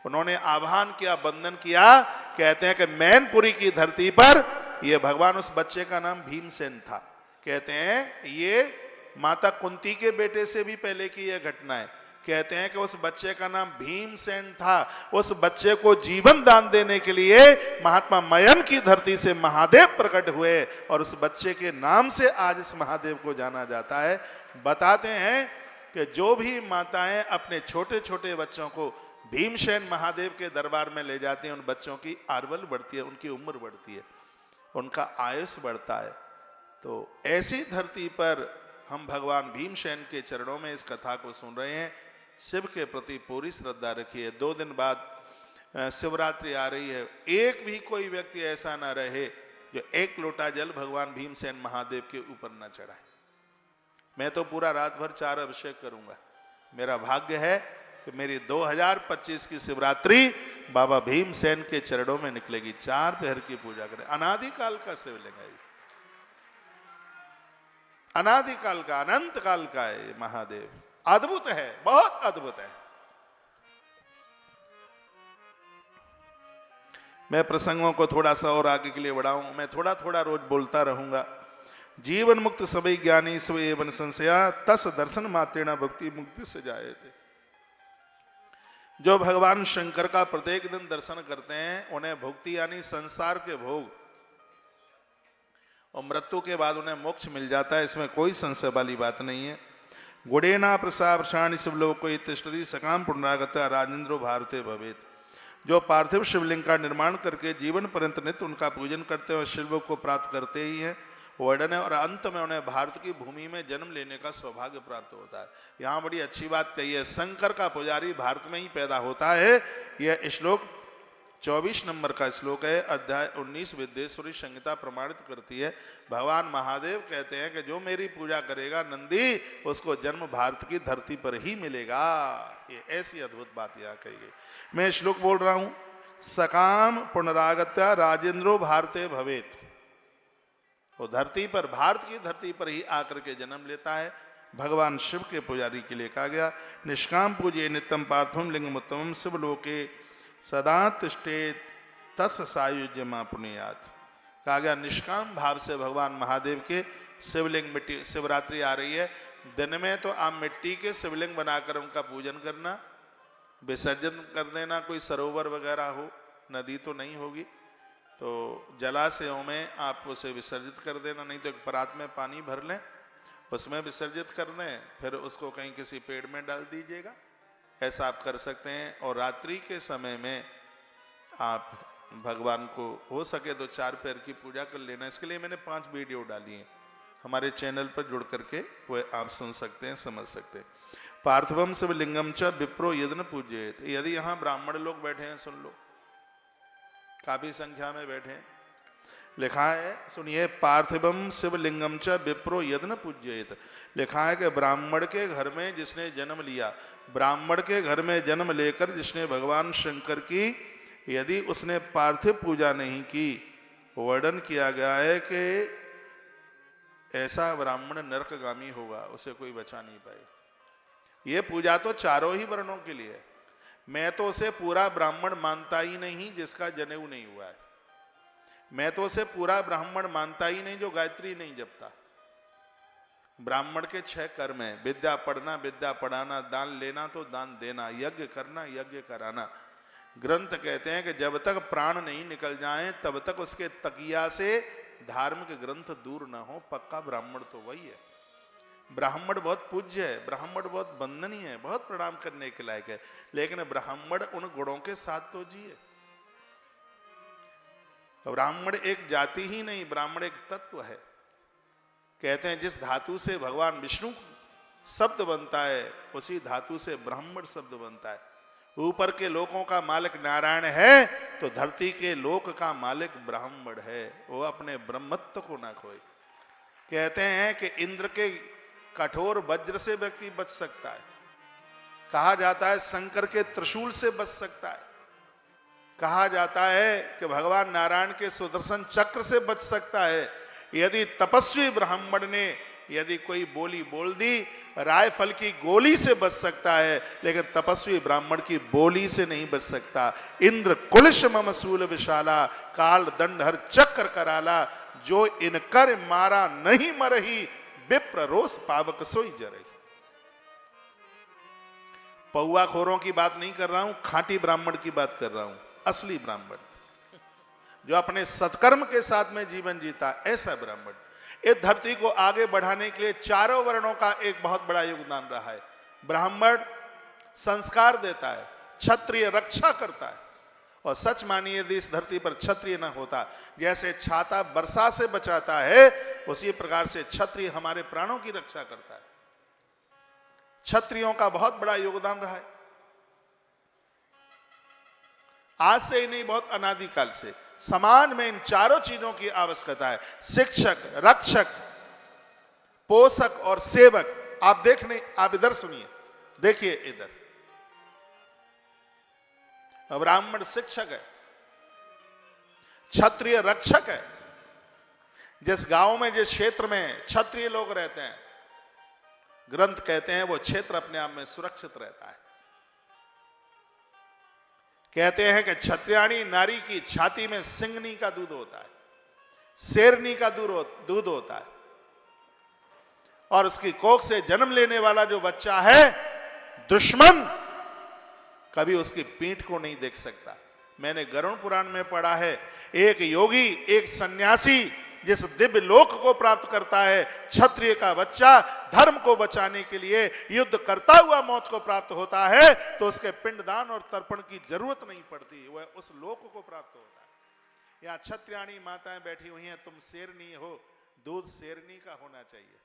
उन्होंने आह्वान किया, बंदन किया। कहते हैं कि मैनपुरी की धरती पर ये भगवान, उस बच्चे का नाम भीमसेन था। कहते हैं ये माता कुंती के बेटे से भी पहले की यह घटना है। कहते हैं कि उस बच्चे का नाम भीमसेन था। उस बच्चे को जीवन दान देने के लिए महात्मा मयन की धरती से महादेव प्रकट हुए, और उस बच्चे के नाम से आज इस महादेव को जाना जाता है। बताते हैं कि जो भी माताएं अपने छोटे छोटे बच्चों को भीमसेन महादेव के दरबार में ले जाती हैं, उन बच्चों की आर्वल बढ़ती है, उनकी उम्र बढ़ती है, उनका आयुष बढ़ता है। तो ऐसी धरती पर हम भगवान भीमसेन के चरणों में इस कथा को सुन रहे हैं। शिव के प्रति पूरी श्रद्धा रखिए। 2 दिन बाद शिवरात्रि आ रही है। एक भी कोई व्यक्ति ऐसा ना रहे जो एक लोटा जल भगवान भीमसेन महादेव के ऊपर न चढ़ाए। मैं तो पूरा रात भर 4 अभिषेक करूंगा। मेरा भाग्य है कि मेरी 2025 की शिवरात्रि बाबा भीमसेन के चरणों में निकलेगी। 4 पहर की पूजा करें। अनादिकाल का शिवलिंग है, अनादिकाल का, अनंत काल का है ये महादेव। अद्भुत है, बहुत अद्भुत है। मैं प्रसंगों को थोड़ा सा और आगे के लिए बढ़ाऊं, मैं थोड़ा थोड़ा रोज बोलता रहूंगा। जीवन मुक्त सभी ज्ञानी स्व एवं संशया तस दर्शन मात्रेणा भक्ति मुक्ति से जाए थे। जो भगवान शंकर का प्रत्येक दिन दर्शन करते हैं उन्हें भुक्ति यानी संसार के भोग और मृत्यु के बाद उन्हें मोक्ष मिल जाता है। इसमें कोई संशय वाली बात नहीं है। गुड़ेना प्रसाद शिवलोक को तिष्ठति सकाम पुनरागत राजेंद्रो भारते भवेत। जो पार्थिव शिवलिंग का निर्माण करके जीवन पर्यंत नित्य उनका पूजन करते हैं और शिवलोक को प्राप्त करते ही हैं, वर्णन है। और अंत में उन्हें भारत की भूमि में जन्म लेने का सौभाग्य प्राप्त होता है। यहाँ बड़ी अच्छी बात कही है, शंकर का पुजारी भारत में ही पैदा होता है। यह श्लोक 24 नंबर का श्लोक है, अध्याय 19 विद्येश्वरी संहिता प्रमाणित करती है। भगवान महादेव कहते हैं कि जो मेरी पूजा करेगा नंदी, उसको जन्म भारत की धरती पर ही मिलेगा। ये ऐसी अद्भुत बात यहाँ कही गई। मैं श्लोक बोल रहा हूं, सकाम पुनरागत्या राजेंद्रो भारते भवेत। वो धरती पर, भारत की धरती पर ही आकर के जन्म लेता है। भगवान शिव के पुजारी के लिए कहा गया, निष्काम पूजे नित्यम पार्थम लिंगम उत्तमम शिवलोके सदा तिष्ठे तस् सायुज्य मा पुण्यात। कहा गया निष्काम भाव से भगवान महादेव के शिवलिंग, मिट्टी, शिवरात्रि आ रही है, दिन में तो आप मिट्टी के शिवलिंग बनाकर उनका पूजन करना, विसर्जन कर देना। कोई सरोवर वगैरह हो, नदी तो नहीं होगी, तो जलाशयों में आप उसे विसर्जित कर देना, नहीं तो एक परात में पानी भर लें, उसमें विसर्जित कर दें, फिर उसको कहीं किसी पेड़ में डाल दीजिएगा। ऐसा आप कर सकते हैं। और रात्रि के समय में आप भगवान को हो सके तो 4 पैर की पूजा कर लेना। इसके लिए मैंने 5 वीडियो डाली हैं हमारे चैनल पर, जुड़ करके वह आप सुन सकते हैं, समझ सकते हैं। पार्थिवम शिवलिंगम च विप्रो यदन पूज्येत। यदि यहाँ ब्राह्मण लोग बैठे हैं, सुन लो, काफी संख्या में बैठे हैं। लिखा है, सुनिए, पार्थिवम शिवलिंगम च विप्रो यदन पूज्येत। लिखा है कि ब्राह्मण के घर में जिसने जन्म लिया, ब्राह्मण के घर में जन्म लेकर जिसने भगवान शंकर की यदि उसने पार्थिव पूजा नहीं की, वर्णन किया गया है कि ऐसा ब्राह्मण नरकगामी होगा, उसे कोई बचा नहीं पाए। ये पूजा तो चारों ही वर्णों के लिए है। मैं तो उसे पूरा ब्राह्मण मानता ही नहीं जिसका जनेऊ नहीं हुआ है। मैं तो उसे पूरा ब्राह्मण मानता ही नहीं जो गायत्री नहीं जपता। ब्राह्मण के 6 कर्म हैं, विद्या पढ़ना, विद्या पढ़ाना, दान लेना तो दान देना, यज्ञ करना, यज्ञ कराना। ग्रंथ कहते हैं कि जब तक प्राण नहीं निकल जाएं तब तक उसके तकिया से धार्मिक ग्रंथ दूर ना हो। पक्का ब्राह्मण तो वही है। ब्राह्मण बहुत पूज्य है, ब्राह्मण बहुत वंदनीय है, बहुत प्रणाम करने के लायक है, लेकिन ब्राह्मण उन गुणों के साथ तो जिए। ब्राह्मण एक जाति ही नहीं, ब्राह्मण एक तत्व है। कहते हैं जिस धातु से भगवान विष्णु शब्द बनता है उसी धातु से ब्राह्मण शब्द बनता है। ऊपर के लोकों का मालिक नारायण है तो धरती के लोक का मालिक ब्राह्मण है। वो अपने ब्रह्मत्व को ना खोए। कहते हैं कि इंद्र के कठोर वज्र से व्यक्ति बच सकता है, कहा जाता है शंकर के त्रिशूल से बच सकता है, कहा जाता है कि भगवान नारायण के सुदर्शन चक्र से बच सकता है। यदि तपस्वी ब्राह्मण ने यदि कोई बोली बोल दी, रायफल की गोली से बच सकता है, लेकिन तपस्वी ब्राह्मण की बोली से नहीं बच सकता। इंद्र कुलिश मम शूल विशाला, काल दंड हर चक्र कराला, जो इनकर मारा नहीं मरही, विप्र रोष पावक सोई जरही। पौआखोरों की बात नहीं कर रहा हूं, खांटी ब्राह्मण की बात कर रहा हूं। असली ब्राह्मण जो अपने सत्कर्म के साथ में जीवन जीता, ऐसा ब्राह्मण। इस धरती को आगे बढ़ाने के लिए चारों वर्णों का एक बहुत बड़ा योगदान रहा है। ब्राह्मण संस्कार देता है, क्षत्रिय रक्षा करता है। और सच मानिए यदि इस धरती पर क्षत्रिय न होता, जैसे छाता वर्षा से बचाता है उसी प्रकार से क्षत्रिय हमारे प्राणों की रक्षा करता है। क्षत्रियों का बहुत बड़ा योगदान रहा है। आज से ही नहीं, बहुत अनादिकाल से समाज में इन चारों चीजों की आवश्यकता है। शिक्षक, रक्षक, पोषक और सेवक। आप देखने, आप इधर सुनिए, देखिए इधर, ब्राह्मण शिक्षक है, क्षत्रिय रक्षक है। जिस गांव में, जिस क्षेत्र में क्षत्रिय लोग रहते हैं, ग्रंथ कहते हैं वो क्षेत्र अपने आप में सुरक्षित रहता है। कहते हैं कि क्षत्रियाणी नारी की छाती में सिंगनी का दूध होता है, शेरनी का दूध होता है, और उसकी कोख से जन्म लेने वाला जो बच्चा है, दुश्मन कभी उसकी पीठ को नहीं देख सकता। मैंने गरुड़ पुराण में पढ़ा है, एक योगी, एक सन्यासी जिस दिव्य लोक को प्राप्त करता है, क्षत्रिय का बच्चा धर्म को बचाने के लिए युद्ध करता हुआ मौत को प्राप्त होता है, तो उसके पिंडदान और तर्पण की जरूरत नहीं पड़ती, वह उस लोक को प्राप्त होता है। यहाँ क्षत्रियाणी माताएं बैठी हुई हैं, तुम शेरनी हो, दूध शेरनी का होना चाहिए।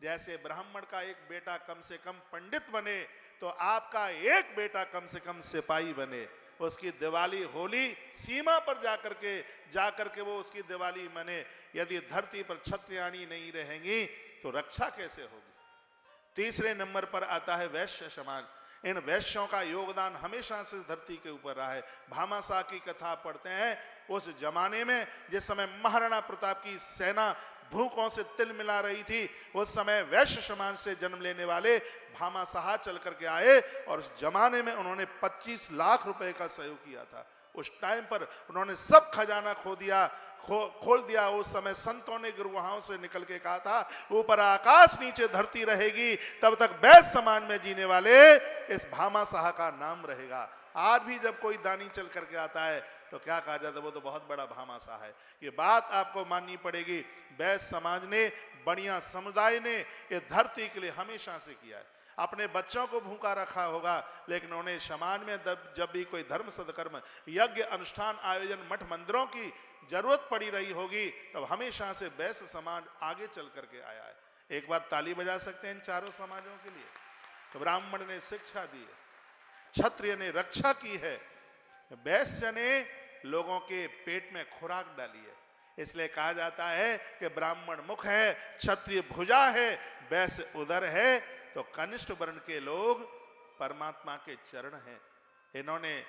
जैसे ब्राह्मण का एक बेटा कम से कम पंडित बने, तो आपका एक बेटा कम से कम सिपाही बने। उसकी दिवाली, होली सीमा पर जाकर के वो उसकी दिवाली मने। यदि धरती पर क्षत्रियाणी नहीं रहेंगी तो रक्षा कैसे होगी। तीसरे नंबर पर आता है वैश्य समाज। इन वैश्यों का योगदान हमेशा से धरती के ऊपर रहा है। भामाशाह की कथा पढ़ते हैं, उस जमाने में जिस समय महाराणा प्रताप की सेना भूखों से तिल मिला रही थी, उस समय वैश्य समाज से जन्म लेने वाले भामाशाह चल करके आए, और उस जमाने में उन्होंने 25 लाख रुपए का सहयोग किया था। उस टाइम पर उन्होंने सब खजाना खोल दिया। उस समय संतों ने गुरुहाओं से निकल के कहा था, ऊपर आकाश नीचे धरती रहेगी, तब तक वैश्य समाज में जीने वाले इस भामाशाह का नाम रहेगा। आज भी जब कोई दानी चल करके आता है तो क्या कहा जाता है, वो तो बहुत बड़ा भामाशाह है। ये बात आपको माननी पड़ेगी। वैश्य समाज ने, बढ़िया समुदाय ने ये धरती के लिए हमेशा से किया है। अपने बच्चों को भूखा रखा होगा, लेकिन उन्हें समाज में जब भी कोई धर्म सदकर्म, यज्ञ, अनुष्ठान, आयोजन, मठ मंदिरों की जरूरत पड़ी रही होगी, तब हमेशा से वैश्य समाज आगे चल करके आया है। एक बार ताली बजा सकते हैं इन चारों समाजों के लिए। तो ब्राह्मण ने शिक्षा दी है, क्षत्रिय ने रक्षा की है, वैश्य ने लोगों के पेट में खुराक डाली है। इसलिए कहा जाता है कि ब्राह्मण मुख है, क्षत्रिय भुजा है, वैश्य उदर है, तो कनिष्ठ वर्ण के लोग परमात्मा के चरण हैं। इन्होंने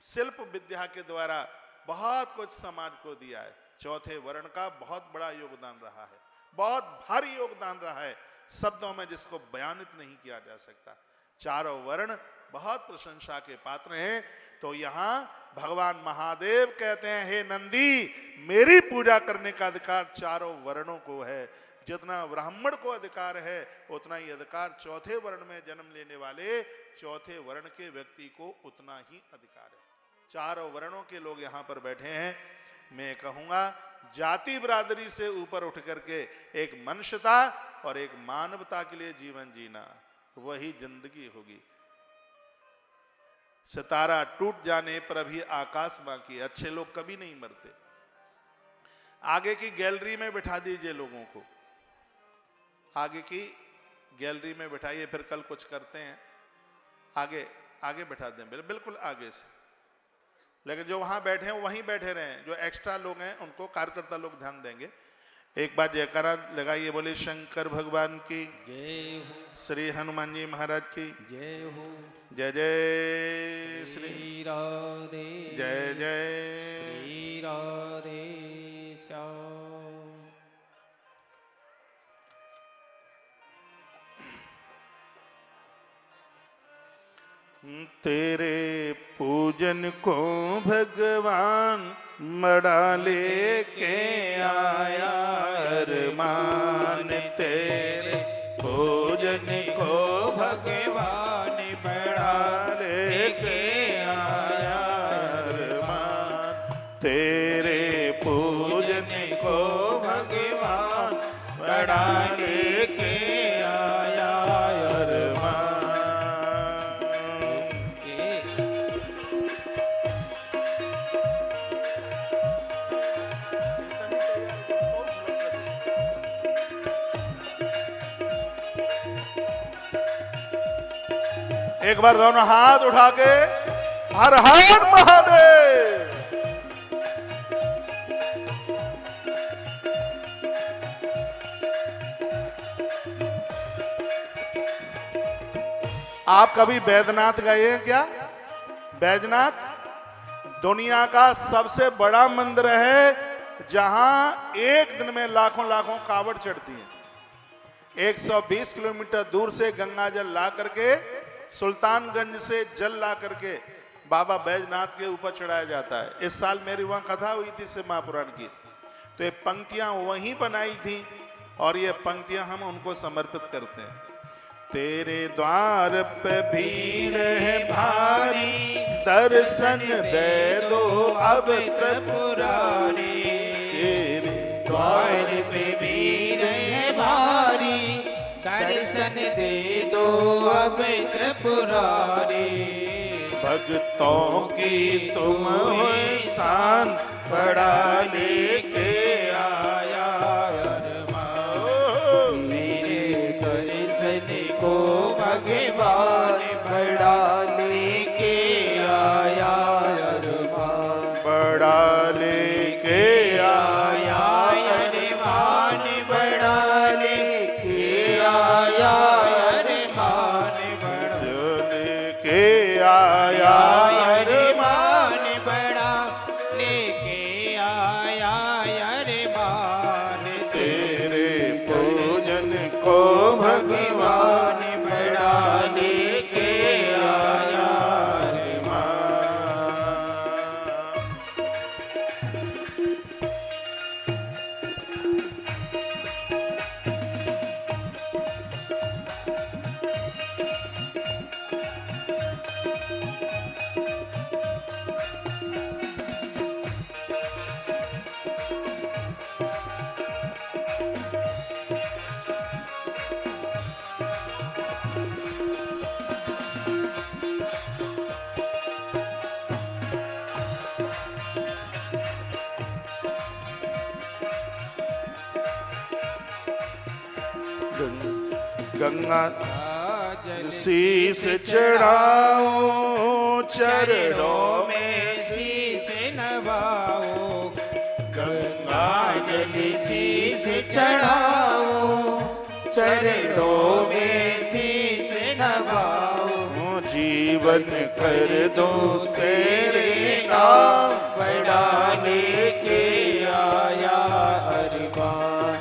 शिल्प विद्या के द्वारा बहुत कुछ समाज को दिया है। चौथे वर्ण का बहुत बड़ा योगदान रहा है, बहुत भारी योगदान रहा है, शब्दों में जिसको बयानित नहीं किया जा सकता। चारों वर्ण बहुत प्रशंसा के पात्र हैं। तो यहां भगवान महादेव कहते हैं, हे नंदी, मेरी पूजा करने का अधिकार चारों वर्णों को है। जितना ब्राह्मण को अधिकार है, उतना ही अधिकार चौथे वर्ण में जन्म लेने वाले चौथे वर्ण के व्यक्ति को उतना ही अधिकार है। चारों वर्णों के लोग यहाँ पर बैठे हैं। मैं कहूंगा, जाति बिरादरी से ऊपर उठ करके एक मनुष्यता और एक मानवता के लिए जीवन जीना, वही जिंदगी होगी। सितारा टूट जाने पर भी आकाश बाकी। अच्छे लोग कभी नहीं मरते। आगे की गैलरी में बिठा दीजिए लोगों को, आगे की गैलरी में बिठाइए, फिर कल कुछ करते हैं, आगे आगे बिठा दें, बिल्कुल आगे से। लेकिन जो वहां बैठे हैं वहीं बैठे रहे। जो एक्स्ट्रा लोग हैं उनको कार्यकर्ता लोग ध्यान देंगे। एक बार जयकारा लगाइए, बोले शंकर भगवान की जय हो, श्री हनुमान जी महाराज की जय हो, जय जय श्री श्री राधे, जय जय। श्री राधे श्याम। तेरे पूजन को भगवान मड़ा लेके आया, अरमान तेरे पूजन को भगवान मड़ा लेके आया, अरमान तेरे पूजन को भगवान मड़ा लेके आया, अरमान। एक बार दोनों हाथ उठा के हर हर महादेव। आप कभी बैद्यनाथ गए हैं क्या? बैद्यनाथ दुनिया का सबसे बड़ा मंदिर है, जहां एक दिन में लाखों लाखों कावड़ चढ़ती हैं। 120 किलोमीटर दूर से गंगा जल ला करके, सुल्तानगंज से जल ला करके बाबा बैजनाथ के ऊपर चढ़ाया जाता है। इस साल मेरी वहां कथा हुई थी शिव महापुराण की, तो ये पंक्तियां वहीं बनाई थी और ये पंक्तियां हम उनको समर्पित करते हैं। तेरे द्वार पे भीड़ है भारी, दर्शन दे दो अब त्रिपुरारी। तेरे द्वार पे भीड़ है भारी, दर्शन दे दो अब त्रिपुरारी। भक्तों की तुम हो शान, बड़ा लेके आया अरमान। मेरे दर्शन को भगवान बड़ा लेके आया अरमान। बड़ा लेके आया अरमान, बड़ा लेके आया अरमान, बड़ा लेके आया अरमान, बड़ा लेके आया अरमान। तेरे पूजन को भगवान बड़ा लेके आया अरमान। गंगा शीस चढ़ाओ, चरणों में शीश नवाओ। गंगा जल शीश चढ़ाओ, चरणों में शीश नवाओ। जीवन कर दो तेरे नाम, बड़ा लेके आया अरमान।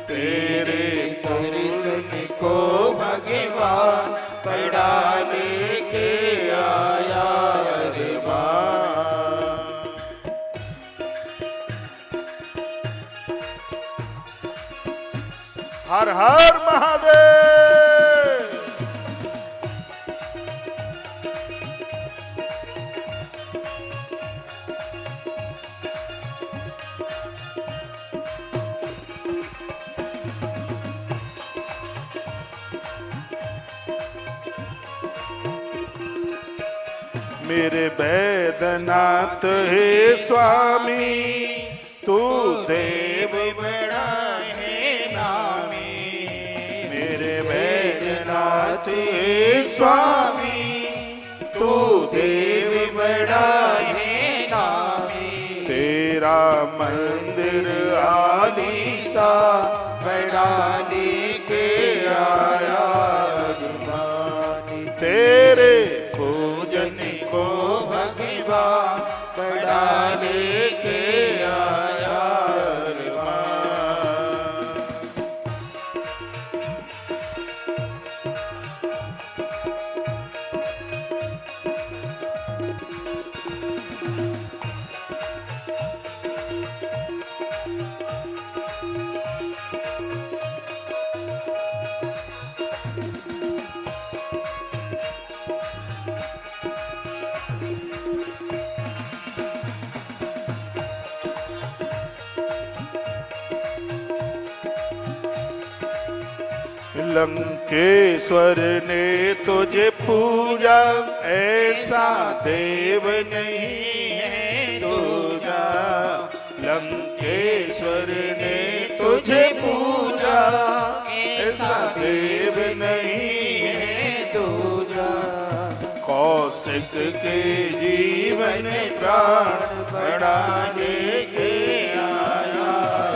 तेरे दर्शन को भगवान बड़ा लेके आया अरमान। हर हर महादेव। मेरे बैद्यनाथ हे स्वामी, तू देव बड़ा है नामी। मेरे बैद्यनाथ हे स्वामी, तू देव बड़ा है नामी। तेरा मंदिर आलीसा, बड़ा लेके आया अरमान। तेरे पूजन को भगवान बड़ा लेके आया अरमान। लंकेश्वर ने तुझे पूजा, ऐसा देव नहीं है दूजा। लंकेश्वर ने तुझे पूजा, ऐसा देव नहीं है दूजा। कौशल सिख के जीवन प्राण बढ़ाने के आया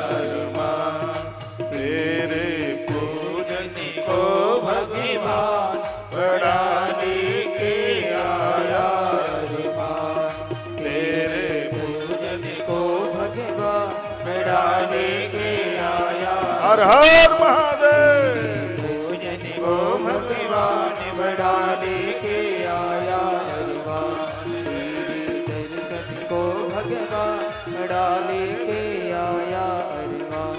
अरमान, तेरे पूजन को भगवान बढ़ाने के आया अरमान, तेरे पूजन को भगवान बढ़ाने के आया हर हर महादेव, पूजन को भगवान बढ़ाने के आया हनुमान, दर्शन को भगवान बढ़ाने के आया हनुमान,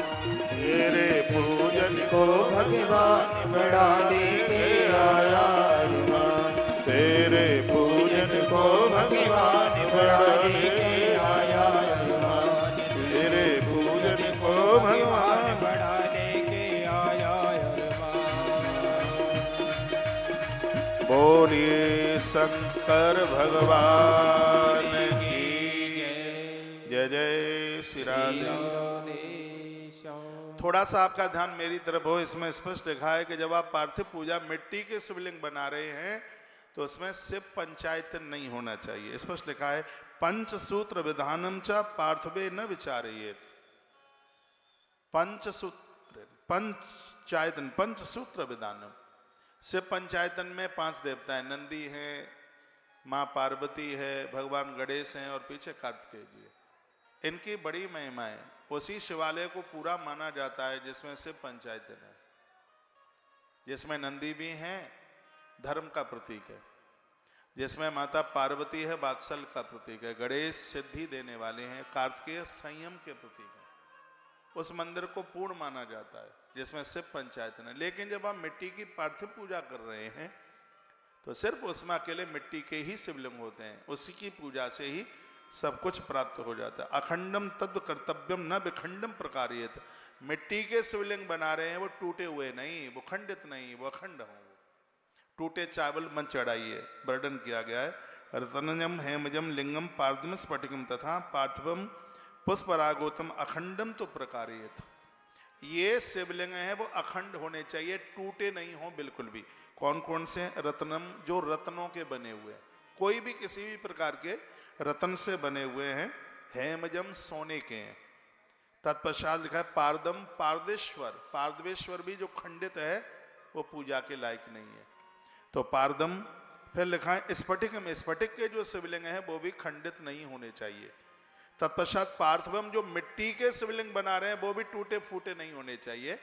तेरे पूजन को भगवान बढ़ाने के आया हनुमान, तेरे पूजन को भगवान बढ़ाने के आया हनुमान, तेरे पूजन को भगवान बढ़ाने के आया हनुमान। बोलिए शंकर भगवान की जय। जय श्री राधे। थोड़ा सा आपका ध्यान मेरी तरफ हो। इसमें स्पष्ट लिखा है कि जब आप पार्थिव पूजा मिट्टी के शिवलिंग बना रहे हैं तो उसमें शिव पंचायतन नहीं होना चाहिए। स्पष्ट लिखा है पंचसूत्र विधानम च पार्थिवे न विचारिये। पंचसूत्र पंचायतन पंचसूत्र विधानम। शिव पंचायतन में 5 देवता है, नंदी है, माँ पार्वती है, भगवान गणेश हैं और पीछे कार्तिकेय जी है। इनकी बड़ी महिमा है। उसी शिवालय को पूरा माना जाता है जिसमें शिव पंचायतन है, जिसमें नंदी भी हैं, धर्म का प्रतीक है, जिसमें माता पार्वती है, वात्सल का प्रतीक है, गणेश सिद्धि देने वाले हैं, कार्तिकेय संयम के प्रतीक है। उस मंदिर को पूर्ण माना जाता है जिसमें शिव पंचायतन है। लेकिन जब आप मिट्टी की पार्थिव पूजा कर रहे हैं तो सिर्फ उसमें अकेले मिट्टी के ही शिवलिंग होते हैं, उसी की पूजा से ही सब कुछ प्राप्त हो जाता है। अखंडम तद्व कर्तव्यम न विखंडम प्रकारियत। मिट्टी के शिवलिंग बना रहे हैं, वो टूटे हुए नहीं, वो खंडित नहीं, वो अखंड हों। टूटे चावल मन चढ़ाइए, वर्णन किया गया है। रतनजम हेमजम लिंगम पार्दम स्फटिकम तथा पार्थिवम पुष्परागोतम अखंडम तो प्रकारियत। ये शिवलिंग है वो अखंड होने चाहिए, टूटे नहीं हो बिल्कुल भी। कौन कौन से? रत्नम, जो रत्नों के बने हुए हैं, कोई भी किसी भी प्रकार के रत्न से बने हुए हैं। हेमजम, सोने के हैं। तत्पश्चात लिखा है पारदम, पारदेश्वर। पारदेश्वर भी जो खंडित है वो पूजा के लायक नहीं है, तो पारदम। फिर लिखा है स्फटिकम, स्फटिक के जो शिवलिंग है वो भी खंडित नहीं होने चाहिए। तत्पश्चात पार्थिवम, जो मिट्टी के शिवलिंग बना रहे हैं वो भी टूटे फूटे नहीं होने चाहिए,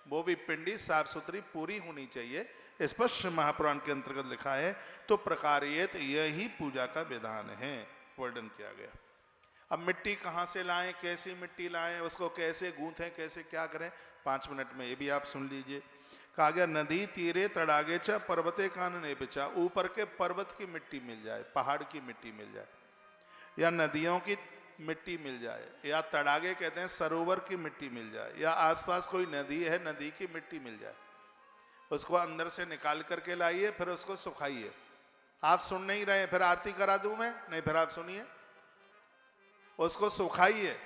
वो भी पिंडी साफ सुथरी पूरी होनी चाहिए। स्पष्ट महापुराण के अंतर्गत लिखा है। तो प्रकारियत यही पूजा का विधान है, वर्णन किया गया। अब मिट्टी कहाँ से लाएं, कैसी मिट्टी लाएं, उसको कैसे गूंथें, कैसे क्या करें, 5 मिनट में ये भी आप सुन लीजिए। कहा गया नदी तीरे तड़ागे च पर्वते कानने पिचा। ऊपर के पर्वत की मिट्टी मिल जाए, पहाड़ की मिट्टी मिल जाए, या नदियों की मिट्टी मिल जाए, या तड़ागे कहते हैं सरोवर की मिट्टी मिल जाए, या आसपास कोई नदी है नदी की मिट्टी मिल जाए, उसको अंदर से निकाल करके लाइए, फिर उसको सुखाइए। आप सुन नहीं रहे, फिर आरती करा दूं मैं? नहीं, फिर आप सुनिए। उसको सुखाइए,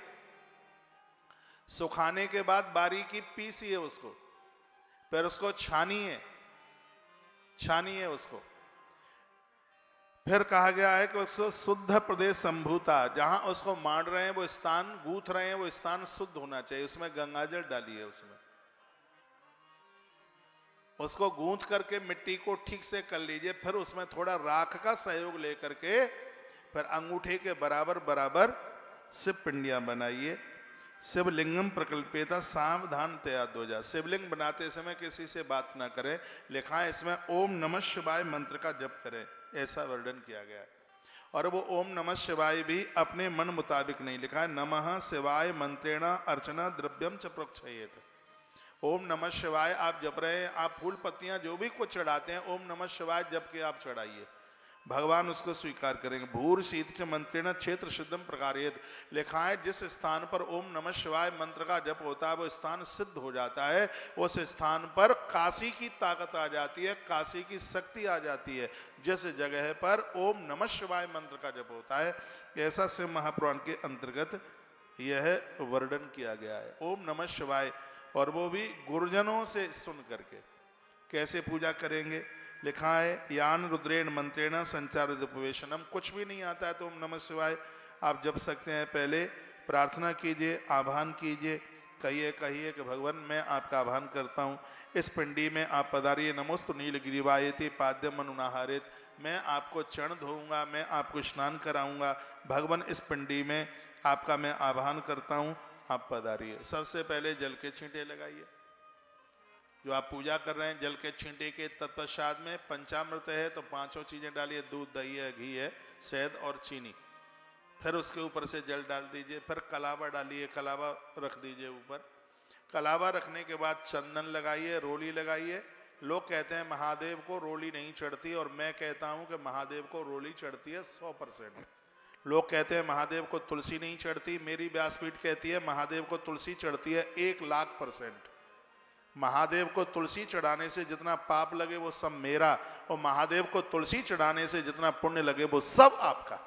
सुखाने के बाद बारीकी पीसिए उसको, फिर उसको छानिए, छानिए उसको। फिर कहा गया है कि उसको शुद्ध प्रदेश संभूता, जहां उसको मार रहे हैं वो स्थान, गूंथ रहे हैं वो स्थान शुद्ध होना चाहिए। उसमें गंगाजल डालिए, उसमें उसको गूंथ करके मिट्टी को ठीक से कर लीजिए। फिर उसमें थोड़ा राख का सहयोग लेकर के फिर अंगूठे के बराबर बराबर शिव पिंडियां बनाइए। शिवलिंगम प्रकल्पेता सावधान तयादोजा। शिवलिंग बनाते समय किसी से बात ना करें। लिखा है इसमें ओम नमः शिवाय मंत्र का जप करें, ऐसा वर्णन किया गया है। और वो ओम नमः शिवाय भी अपने मन मुताबिक नहीं, लिखा है नमः शिवाय मंत्रेण अर्चना द्रव्यम च प्रोक्षयेत। ओम नमः शिवाय आप जप रहे हैं, आप फूल पत्तियां जो भी कुछ चढ़ाते हैं, ओम नमः शिवाय जप के आप चढ़ाइए, भगवान उसको स्वीकार करेंगे। भूर शीत मंत्रेण क्षेत्र सिद्धम प्रकारियत। लिखा है जिस स्थान पर ओम नमः शिवाय मंत्र का जप होता है वो स्थान सिद्ध हो जाता है। उस स्थान पर काशी की ताकत आ जाती है, काशी की शक्ति आ जाती है, जिस जगह पर ओम नमः शिवाय मंत्र का जप होता है। ऐसा शिव महापुराण के अंतर्गत यह वर्णन किया गया है, ओम नमः शिवाय। और वो भी गुरुजनों से सुन करके। कैसे पूजा करेंगे? लिखा है यान रुद्रेण मंत्रेण संचारित उपवेशनम। कुछ भी नहीं आता है तो ओम नमः शिवाय आप जप सकते हैं। पहले प्रार्थना कीजिए, आह्वान कीजिए, कहिए कि भगवान मैं आपका आह्वान करता हूँ, इस पिंडी में आप पधारिए। नमोस्तु नीलगिरिवायति पाद्यम अनुनाहारित। मैं आपको चरण धोऊंगा, मैं आपको स्नान कराऊंगा। भगवान इस पिंडी में आपका मैं आह्वान करता हूँ, आप पधारिए। सबसे पहले जल के छींटे लगाइए। जो आप पूजा कर रहे हैं जल के छींटे के तत्पश्चात में पंचामृत है तो पांचों चीजें डालिए, दूध, दही है, घी है, शहद और चीनी। फिर उसके ऊपर से जल डाल दीजिए। फिर कलावा डालिए, कलावा रख दीजिए ऊपर। कलावा रखने के बाद चंदन लगाइए, रोली लगाइए। लोग कहते हैं महादेव को रोली नहीं चढ़ती, और मैं कहता हूं कि महादेव को रोली चढ़ती है 100%। लोग कहते हैं महादेव को तुलसी नहीं चढ़ती, मेरी व्यासपीठ कहती है महादेव को तुलसी चढ़ती है 1,00,000%। महादेव को तुलसी चढ़ाने से जितना पाप लगे वो सब मेरा, और महादेव को तुलसी चढ़ाने से जितना पुण्य लगे वो सब आपका।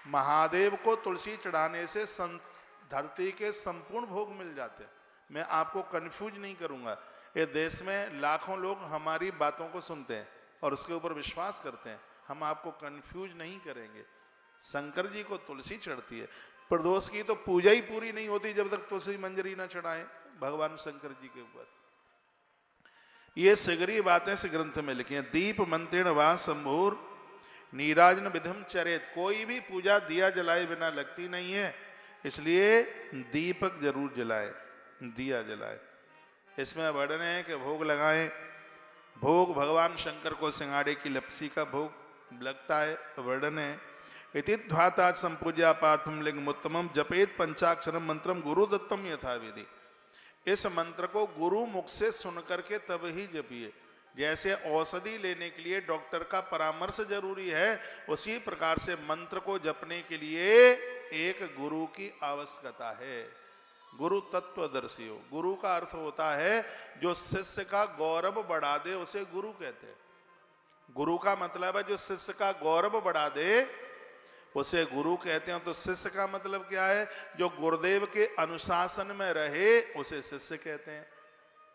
महादेव को तुलसी चढ़ाने से धरती के संपूर्ण भोग मिल जाते हैं। मैं आपको कंफ्यूज नहीं करूंगा। ये देश में लाखों लोग हमारी बातों को सुनते हैं और उसके ऊपर विश्वास करते हैं। हम आपको कंफ्यूज नहीं करेंगे। शंकर जी को तुलसी चढ़ती है। प्रदोष की तो पूजा ही पूरी नहीं होती जब तक तुलसी मंजरी ना चढ़ाए भगवान शंकर जी के ऊपर। ये सगरी बातें इस ग्रंथ में लिखी हैं। दीप मंत्रेण वा शंभुर नीराजन विधिम चरेत। कोई भी पूजा दिया जलाए बिना लगती नहीं है, इसलिए दीपक जरूर जलाए, दिया जलाए। इसमें वर्णन है कि भोग लगाएं। भोग भगवान शंकर को सिंगाड़े की लपसी का भोग लगता है। वर्णन है इति ध्वाता संपूज्या पार्थम लिंगमुत्तमम जपेत पंचाक्षरम मंत्रम गुरु दत्तम यथाविधि। इस मंत्र को गुरु मुख से सुन करके तब ही जपिए। जैसे औषधि लेने के लिए डॉक्टर का परामर्श जरूरी है, उसी प्रकार से मंत्र को जपने के लिए एक गुरु की आवश्यकता है। गुरु तत्वदर्शी हो। गुरु का अर्थ होता है जो शिष्य का गौरव बढ़ा दे, उसे गुरु कहते हैं। गुरु का मतलब है जो शिष्य का गौरव बढ़ा दे उसे गुरु कहते हैं। तो शिष्य का मतलब क्या है? जो गुरुदेव के अनुशासन में रहे उसे शिष्य कहते हैं।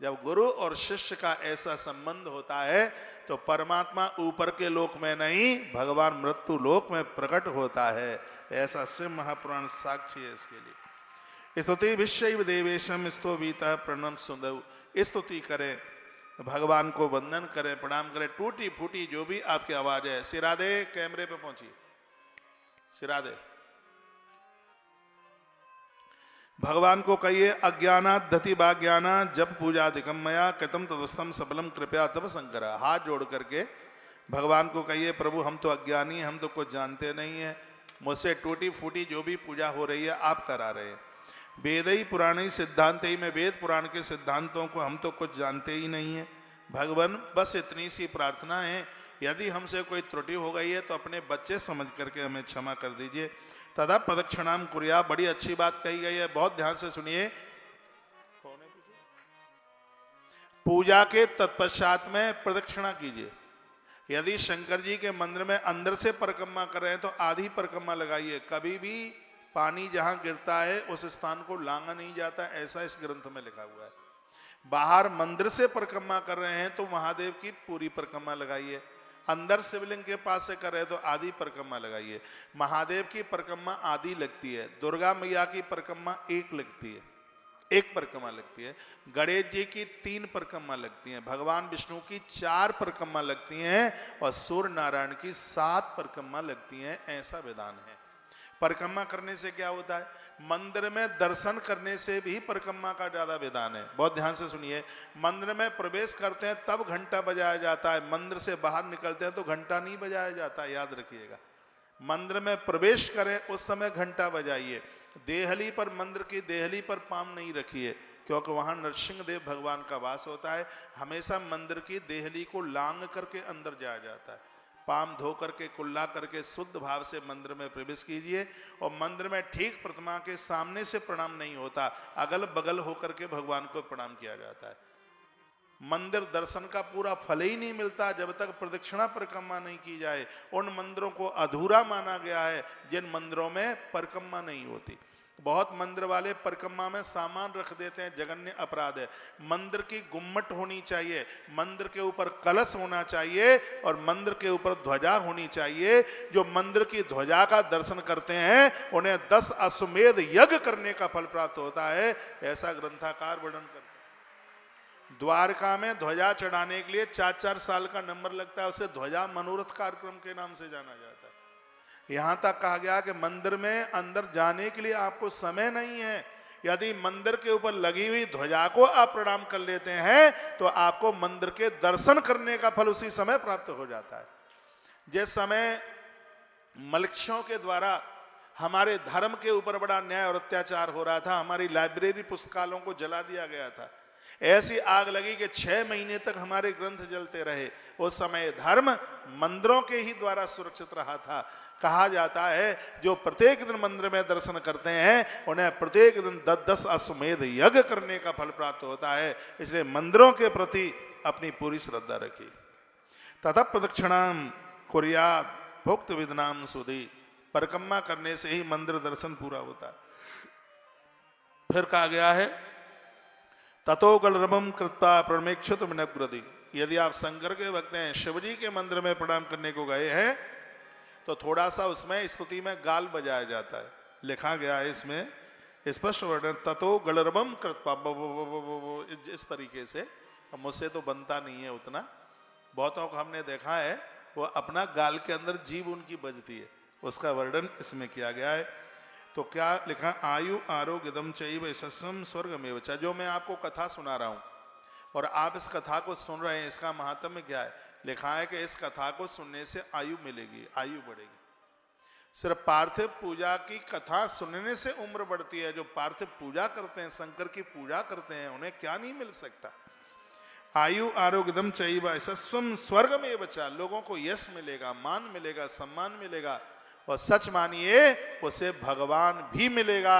जब गुरु और शिष्य का ऐसा संबंध होता है तो परमात्मा ऊपर के लोक में नहीं, भगवान मृत्यु लोक में प्रकट होता है। ऐसा शिव महापुराण साक्षी है इसके लिए। स्तुति विश्व देवेशम स्तोवीता प्रणम सुंदव। स्तुति करें, भगवान को वंदन करें, प्रणाम करें। टूटी फूटी जो भी आपकी आवाज है, सिरादे कैमरे पे पहुंचिए, सिरादे। भगवान को कहिए अज्ञानात् धति भाग्याना जब पूजाधिकम मया कृतम तदस्तम सबलम कृपया तब शंकर। हाथ जोड़ करके भगवान को कहिए प्रभु हम तो अज्ञानी, हम तो कुछ जानते नहीं है, मुझसे टूटी फूटी जो भी पूजा हो रही है आप करा रहे हैं। वेदई पुराणी सिद्धांत ही में वेद पुराण के सिद्धांतों को हम तो कुछ जानते ही नहीं है। भगवान बस इतनी सी प्रार्थना है, यदि हमसे कोई त्रुटि हो गई है तो अपने बच्चे समझ करके हमें क्षमा कर दीजिए। तदा प्रदक्षिणाम कुर्या। बड़ी अच्छी बात कही गई है, बहुत ध्यान से सुनिए। पूजा के तत्पश्चात में प्रदक्षिणा कीजिए। यदि शंकर जी के मंदिर में अंदर से परिक्रमा कर रहे हैं तो आधी परिक्रमा लगाइए। कभी भी पानी जहां गिरता है उस स्थान को लांगा नहीं जाता, ऐसा इस ग्रंथ में लिखा हुआ है। बाहर मंदिर से परिक्रमा कर रहे हैं तो महादेव की पूरी परिक्रमा लगाइए। अंदर शिवलिंग के पास से कर रहे तो आधी परिक्रमा लगाइए। महादेव की परिक्रमा आधी लगती है, दुर्गा मैया की परिक्रमा एक लगती है, एक परिक्रमा लगती है, गणेश जी की 3 परिक्रमा लगती हैं, भगवान विष्णु की 4 परिक्रमा लगती हैं और सूर्य नारायण की 7 परिक्रमा लगती हैं। ऐसा विधान है। परिक्रमा करने से क्या होता है? मंदिर में दर्शन करने से भी परिक्रमा का ज्यादा विधान है। बहुत ध्यान से सुनिए। मंदिर में प्रवेश करते हैं तब घंटा बजाया जाता है, मंदिर से बाहर निकलते हैं तो घंटा नहीं बजाया जाता, याद रखिएगा। मंदिर में प्रवेश करें उस समय घंटा बजाइए। देहली पर, मंदिर की देहली पर पाम नहीं रखिए, क्योंकि वहां नरसिंह देव भगवान का वास होता है। हमेशा मंदिर की देहली को लांग करके अंदर जाया जाता है। पाम धो करके, कुल्ला करके शुद्ध भाव से मंदिर में प्रवेश कीजिए। और मंदिर में ठीक प्रतिमा के सामने से प्रणाम नहीं होता, अगल बगल होकर के भगवान को प्रणाम किया जाता है। मंदिर दर्शन का पूरा फल ही नहीं मिलता जब तक प्रदक्षिणा परिक्रमा नहीं की जाए। उन मंदिरों को अधूरा माना गया है जिन मंदिरों में परिक्रमा नहीं होती। बहुत मंदिर वाले परिक्रमा में सामान रख देते हैं, जघन्य अपराध है। मंदिर की गुम्मट होनी चाहिए, मंदिर के ऊपर कलश होना चाहिए और मंदिर के ऊपर ध्वजा होनी चाहिए। जो मंदिर की ध्वजा का दर्शन करते हैं उन्हें 10 अश्वमेध यज्ञ करने का फल प्राप्त होता है, ऐसा ग्रंथकार वर्णन करते हैं। द्वारका में ध्वजा चढ़ाने के लिए 4-4 साल का नंबर लगता है, उसे ध्वजा मनोरथ कार्यक्रम के नाम से जाना जाता है। यहां तक कहा गया कि मंदिर में अंदर जाने के लिए आपको समय नहीं है, यदि मंदिर के ऊपर लगी हुई ध्वजा को आप प्रणाम कर लेते हैं तो आपको मंदिर के दर्शन करने का फल उसी समय प्राप्त हो जाता है। जिस समय मलक्षों के द्वारा हमारे धर्म के ऊपर बड़ा अन्याय और अत्याचार हो रहा था, हमारी लाइब्रेरी पुस्तकालयों को जला दिया गया था, ऐसी आग लगी कि 6 महीने तक हमारे ग्रंथ जलते रहे। उस समय धर्म मंदिरों के ही द्वारा सुरक्षित रहा था। कहा जाता है जो प्रत्येक दिन मंदिर में दर्शन करते हैं उन्हें प्रत्येक दिन 10-10 अश्वमेध यज्ञ करने का फल प्राप्त होता है। इसलिए मंदिरों के प्रति अपनी पूरी श्रद्धा रखिए। तथा प्रदक्षिणाम कुर्यात् भुक्त विदनाम सुधी, परिक्रमा करने से ही मंदिर दर्शन पूरा होता है। फिर कहा गया है ततो गलरभम कृत्वा प्रणमेक्षुत मिनग्रदी, यदि आप शंकर के भक्त हैं, शिवजी के मंदिर में प्रणाम करने को गए हैं तो थोड़ा सा उसमें स्तुति में गाल बजाया जाता है। लिखा गया है इसमें स्पष्ट वर्णन, ततो गलरभम कृत्वा, इस तरीके से। मुझसे तो बनता नहीं है उतना, बहुतों को हमने देखा है वो अपना गाल के अंदर जीभ उनकी बजती है, उसका वर्णन इसमें किया गया है। तो क्या लिखा, आयु आरोग्यदम चैव यशस्सम स्वर्गमेव च। जो मैं आपको कथा सुना रहा हूं और आप इस कथा को सुन रहे हैं, इसका महात्म्य क्या है? लिखा है कि इस कथा को सुनने से आयु मिलेगी, आयु बढ़ेगी। सिर्फ पार्थिव पूजा की कथा सुनने से उम्र बढ़ती है। जो पार्थिव पूजा करते हैं, शंकर की पूजा करते हैं, उन्हें क्या नहीं मिल सकता? आयु आरोग्यदम चैव यशस्सम स्वर्गमेव च, लोगों को यश मिलेगा, मान मिलेगा, सम्मान मिलेगा, और सच मानिए उसे भगवान भी मिलेगा।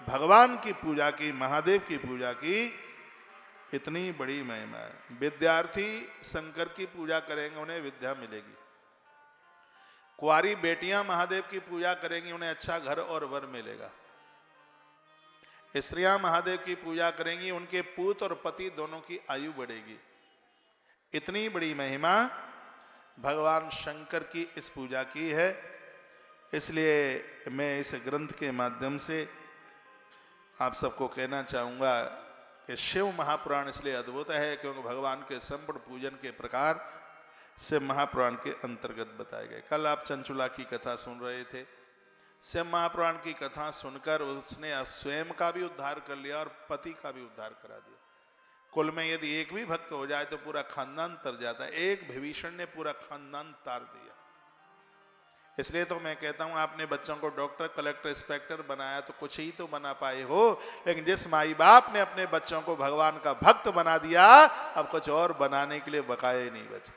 भगवान की पूजा की, महादेव की पूजा की इतनी बड़ी महिमा है। विद्यार्थी शंकर की पूजा करेंगे उन्हें विद्या मिलेगी, कुंवारी बेटियां महादेव की पूजा करेंगी उन्हें अच्छा घर और वर मिलेगा, स्त्रियां महादेव की पूजा करेंगी उनके पुत्र और पति दोनों की आयु बढ़ेगी। इतनी बड़ी महिमा भगवान शंकर की इस पूजा की है। इसलिए मैं इस ग्रंथ के माध्यम से आप सबको कहना चाहूँगा कि शिव महापुराण इसलिए अद्भुत है क्योंकि भगवान के संपूर्ण पूजन के प्रकार शिव महापुराण के अंतर्गत बताए गए। कल आप चंचुला की कथा सुन रहे थे। शिव महापुराण की कथा सुनकर उसने स्वयं का भी उद्धार कर लिया और पति का भी उद्धार करा दिया। कुल में यदि एक भी भक्त हो जाए तो पूरा खानदान तर जाता है। एक विभीषण ने पूरा खानदान तार दिया। इसलिए तो मैं कहता हूं आपने बच्चों को डॉक्टर, कलेक्टर, इंस्पेक्टर बनाया तो कुछ ही तो बना पाए हो, लेकिन जिस माई बाप ने अपने बच्चों को भगवान का भक्त बना दिया, अब कुछ और बनाने के लिए बकाया ही नहीं बचे।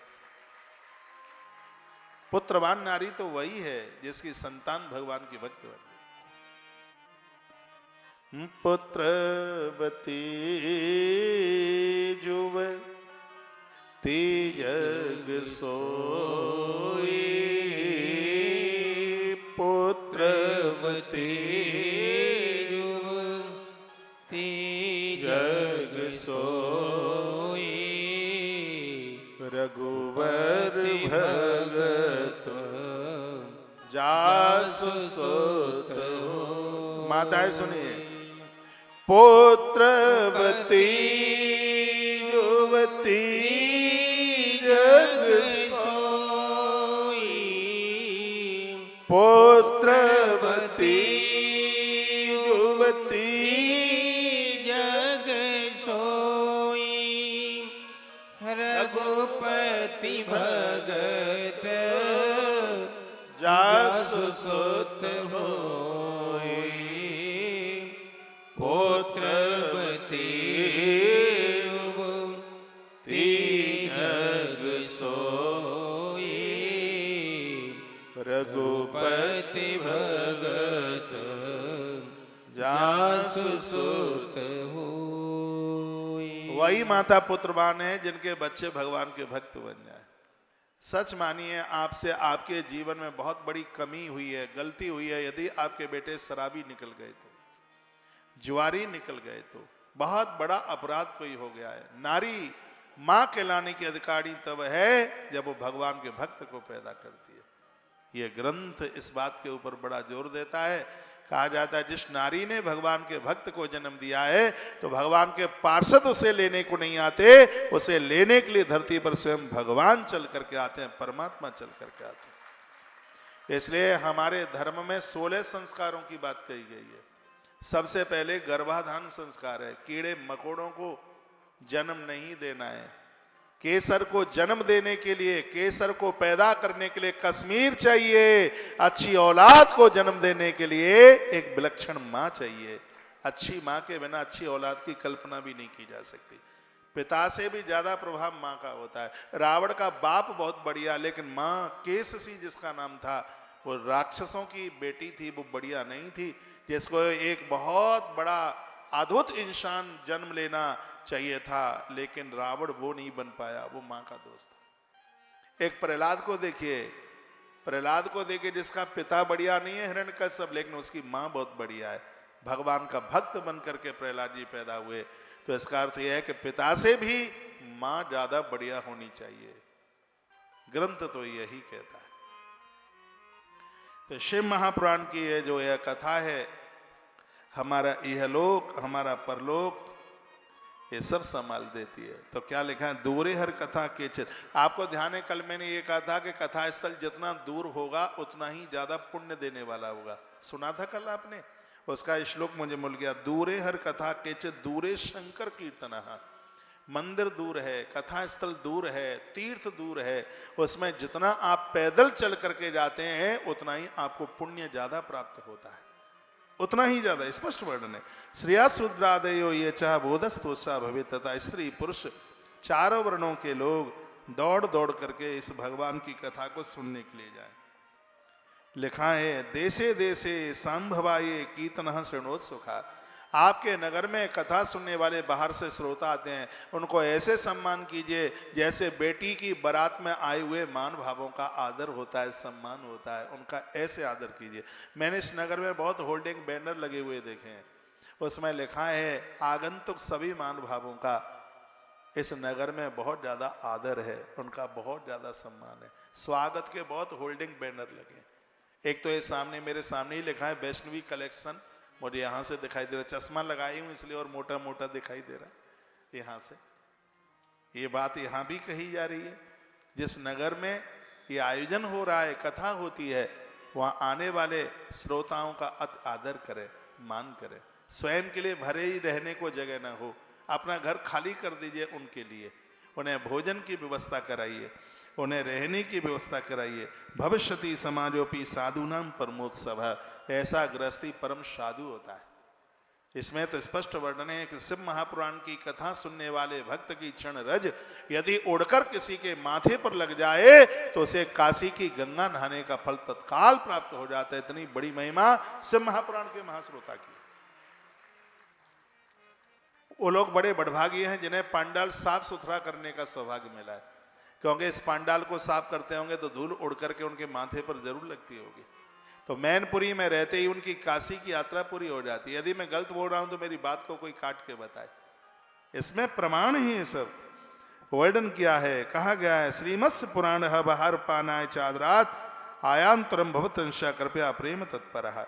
पुत्रवान नारी तो वही है जिसकी संतान भगवान की भक्त बन गई। पुत्रवती जुवती जग सोई, पुत्रवती युवती जग सोई, रघुवर भगत जासु सुत हो। माताएं सुनिए, पुत्रवती युवती जग सोई, पुत्रवती युवती जग सोई, रघुपति भगत जासु सुत होई, पुत्रवती युवती जग सोई, रघुपति भगत जासु सुत। होई। वही माता पुत्रवान है जिनके बच्चे भगवान के भक्त बन जाए। सच मानिए आपसे आपके जीवन में बहुत बड़ी कमी हुई है, गलती हुई है यदि आपके बेटे शराबी निकल गए तो। जुआरी निकल गए तो बहुत बड़ा अपराध कोई हो गया है। नारी मां कहलाने की अधिकारी तब है जब वो भगवान के भक्त को पैदा करती है। ये ग्रंथ इस बात के ऊपर बड़ा जोर देता है। कहा जाता है जिस नारी ने भगवान के भक्त को जन्म दिया है तो भगवान के पार्षद उसे लेने को नहीं आते, उसे लेने के लिए धरती पर स्वयं भगवान चल करके आते हैं, परमात्मा चल करके आते हैं। इसलिए हमारे धर्म में 16 संस्कारों की बात कही गई है। सबसे पहले गर्भाधान संस्कार है। कीड़े मकोड़ों को जन्म नहीं देना है। केसर को जन्म देने के लिए, केसर को पैदा करने के लिए कश्मीर चाहिए। अच्छी औलाद को जन्म देने के लिए एक विलक्षण मां चाहिए। अच्छी मां के बिना अच्छी औलाद की कल्पना भी नहीं की जा सकती। पिता से भी ज्यादा प्रभाव मां का होता है। रावण का बाप बहुत बढ़िया, लेकिन मां केससी जिसका नाम था, वो राक्षसों की बेटी थी, वो बढ़िया नहीं थी, जिसको एक बहुत बड़ा अद्भुत इंसान जन्म लेना चाहिए था, लेकिन रावण वो नहीं बन पाया। वो मां का दोस्त था। एक प्रहलाद को देखिए, प्रहलाद को देखिए जिसका पिता बढ़िया नहीं है हिरण्यकश्यप, लेकिन उसकी मां बहुत बढ़िया है। भगवान का भक्त बन करके प्रहलाद जी पैदा हुए। तो इसका अर्थ यह है कि पिता से भी मां ज्यादा बढ़िया होनी चाहिए। ग्रंथ तो यही कहता है। तो शिव महापुराण की ये जो यह कथा है, हमारा इहलोक हमारा परलोक ये सब संभाल देती है। तो क्या लिखा है, दूरे हर कथा के चित। आपको ध्यान है, कल मैंने ये कहा था कि कथा स्थल जितना दूर होगा उतना ही ज्यादा पुण्य देने वाला होगा। सुना था कल आपने? उसका श्लोक मुझे मिल गया। दूरे हर कथा के चित दूरे शंकर कीर्तन। मंदिर दूर है, कथा स्थल दूर है, तीर्थ दूर है, उसमें जितना आप पैदल चल करके जाते हैं उतना ही आपको पुण्य ज्यादा प्राप्त होता है, उतना ही ज्यादा। स्पष्ट वर्णन है। श्रेया शूद्रादयो ये चाह बोधस्तोषा भवे, तथा स्त्री पुरुष चारों वर्णों के लोग दौड़ दौड़ करके इस भगवान की कथा को सुनने के लिए जाएं। लिखा है, देशे देशे संभवाये कीर्तन शृणोत्सुखा। आपके नगर में कथा सुनने वाले बाहर से श्रोता आते हैं, उनको ऐसे सम्मान कीजिए जैसे बेटी की बारात में आए हुए मान भावों का आदर होता है, सम्मान होता है, उनका ऐसे आदर कीजिए। मैंने इस नगर में बहुत होल्डिंग बैनर लगे हुए देखे हैं, उसमें लिखा है आगंतुक सभी मान भावों का इस नगर में बहुत ज्यादा आदर है, उनका बहुत ज्यादा सम्मान है। स्वागत के बहुत होल्डिंग बैनर लगे। एक तो ये सामने मेरे सामने ही लिखा है वैष्णवी कलेक्शन, मुझे यहाँ से दिखाई दे रहा, चश्मा लगाई हूँ इसलिए और मोटा मोटा दिखाई दे रहा यहाँ से। ये बात यहाँ भी कही जा रही है, जिस नगर में ये आयोजन हो रहा है, कथा होती है, वहाँ आने वाले श्रोताओं का अति आदर करे, मान करे। स्वयं के लिए भरे ही रहने को जगह ना हो, अपना घर खाली कर दीजिए उनके लिए, उन्हें भोजन की व्यवस्था कराइए, उन्हें रहने की व्यवस्था कराइए। भविष्यति समाजोपि साधुनाम परमोत्सव, ऐसा गृहस्थी परम साधु होता है। इसमें तो स्पष्ट वर्णन है कि शिव महापुराण की कथा सुनने वाले भक्त की क्षण रज यदि उड़कर किसी के माथे पर लग जाए तो उसे काशी की गंगा नहाने का फल तत्काल प्राप्त हो जाता है। इतनी बड़ी महिमा शिव महापुराण के महाश्रोता की। वो लोग बड़े बड़भागी हैं जिन्हें पंडाल साफ सुथरा करने का सौभाग्य मिला है, क्योंकि इस पंडाल को साफ करते होंगे तो धूल उड़ करके उनके माथे पर जरूर लगती होगी। तो मैनपुरी में रहते ही उनकी काशी की यात्रा पूरी हो जाती है। यदि मैं गलत बोल रहा हूं तो मेरी बात को कोई काट के बताए। इसमें प्रमाण ही ये सब वर्णन किया है, कहा गया है। श्रीमत्स्य पुराण बहार पानाय चादरात आयांतरम भवतंशा कृपया प्रेम तत्पर।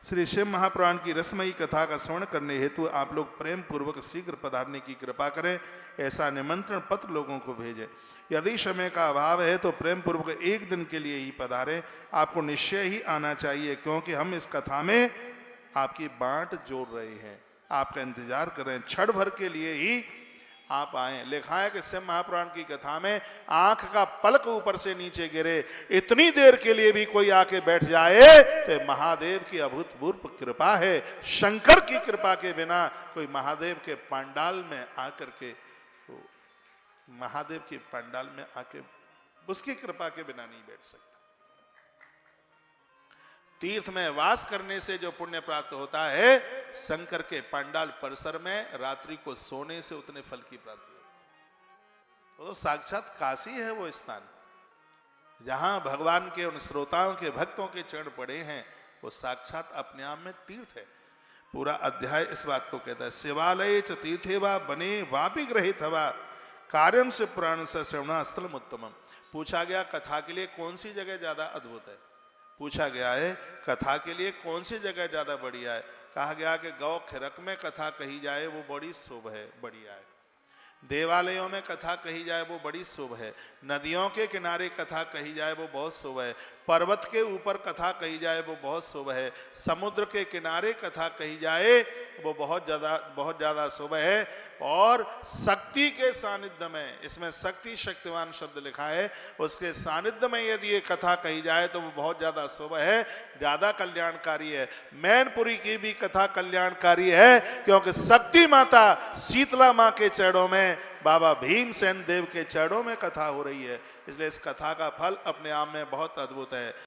श्री शिव महापुराण की रसमयी कथा का श्रवण करने हेतु आप लोग प्रेम पूर्वक शीघ्र पधारने की कृपा करें, ऐसा निमंत्रण पत्र लोगों को भेजें। यदि समय का अभाव है तो प्रेम पूर्वक एक दिन के लिए ही पधारें। आपको निश्चय ही आना चाहिए, क्योंकि हम इस कथा में आपकी बांट जोड़ रहे हैं, आपका इंतजार कर रहे हैं। क्षण भर के लिए ही आप आए। लिखा है कि शिव महापुराण की कथा में आंख का पलक ऊपर से नीचे गिरे, इतनी देर के लिए भी कोई आके बैठ जाए तो महादेव की अभूतपूर्व कृपा है। शंकर की कृपा के बिना कोई महादेव के पंडाल में आकर के, महादेव के पंडाल में आके उसकी कृपा के बिना नहीं बैठ सकता। तीर्थ में वास करने से जो पुण्य प्राप्त होता है, शंकर के पंडाल परिसर में रात्रि को सोने से उतने फल की प्राप्ति होती है। वो तो साक्षात काशी है वो स्थान, जहां भगवान के उन श्रोताओं के भक्तों के चरण पड़े हैं, वो साक्षात अपने आप में तीर्थ है। पूरा अध्याय इस बात को कहता है। शिवालय च तीर्थे वा बने वापि ग्रहित हवा कार्यम से पुराण से श्रवणास्त्रम उत्तमम। पूछा गया कथा के लिए कौन सी जगह ज्यादा अद्भुत है, पूछा गया है कथा के लिए कौन सी जगह ज्यादा बढ़िया है। कहा गया कि गौ खिरक में कथा कही जाए वो बड़ी शुभ है, बढ़िया है। देवालयों में कथा कही जाए वो बड़ी शुभ है। नदियों के किनारे कथा कही जाए वो बहुत शुभ है। पर्वत के ऊपर कथा कही जाए वो बहुत शुभ है। समुद्र के किनारे कथा कही जाए वो बहुत ज़्यादा शुभ है। और शक्ति के सानिध्य में, इसमें शक्ति शक्तिवान शब्द लिखा है, उसके सानिध्य में यदि ये कथा कही जाए तो वो बहुत ज़्यादा शुभ है, ज़्यादा कल्याणकारी है। मैनपुरी की भी कथा कल्याणकारी है क्योंकि शक्ति माता शीतला माँ के चरणों में, बाबा भीमसेन देव के चरणों में कथा हो रही है, इसलिए इस कथा का फल अपने आप में बहुत अद्भुत है।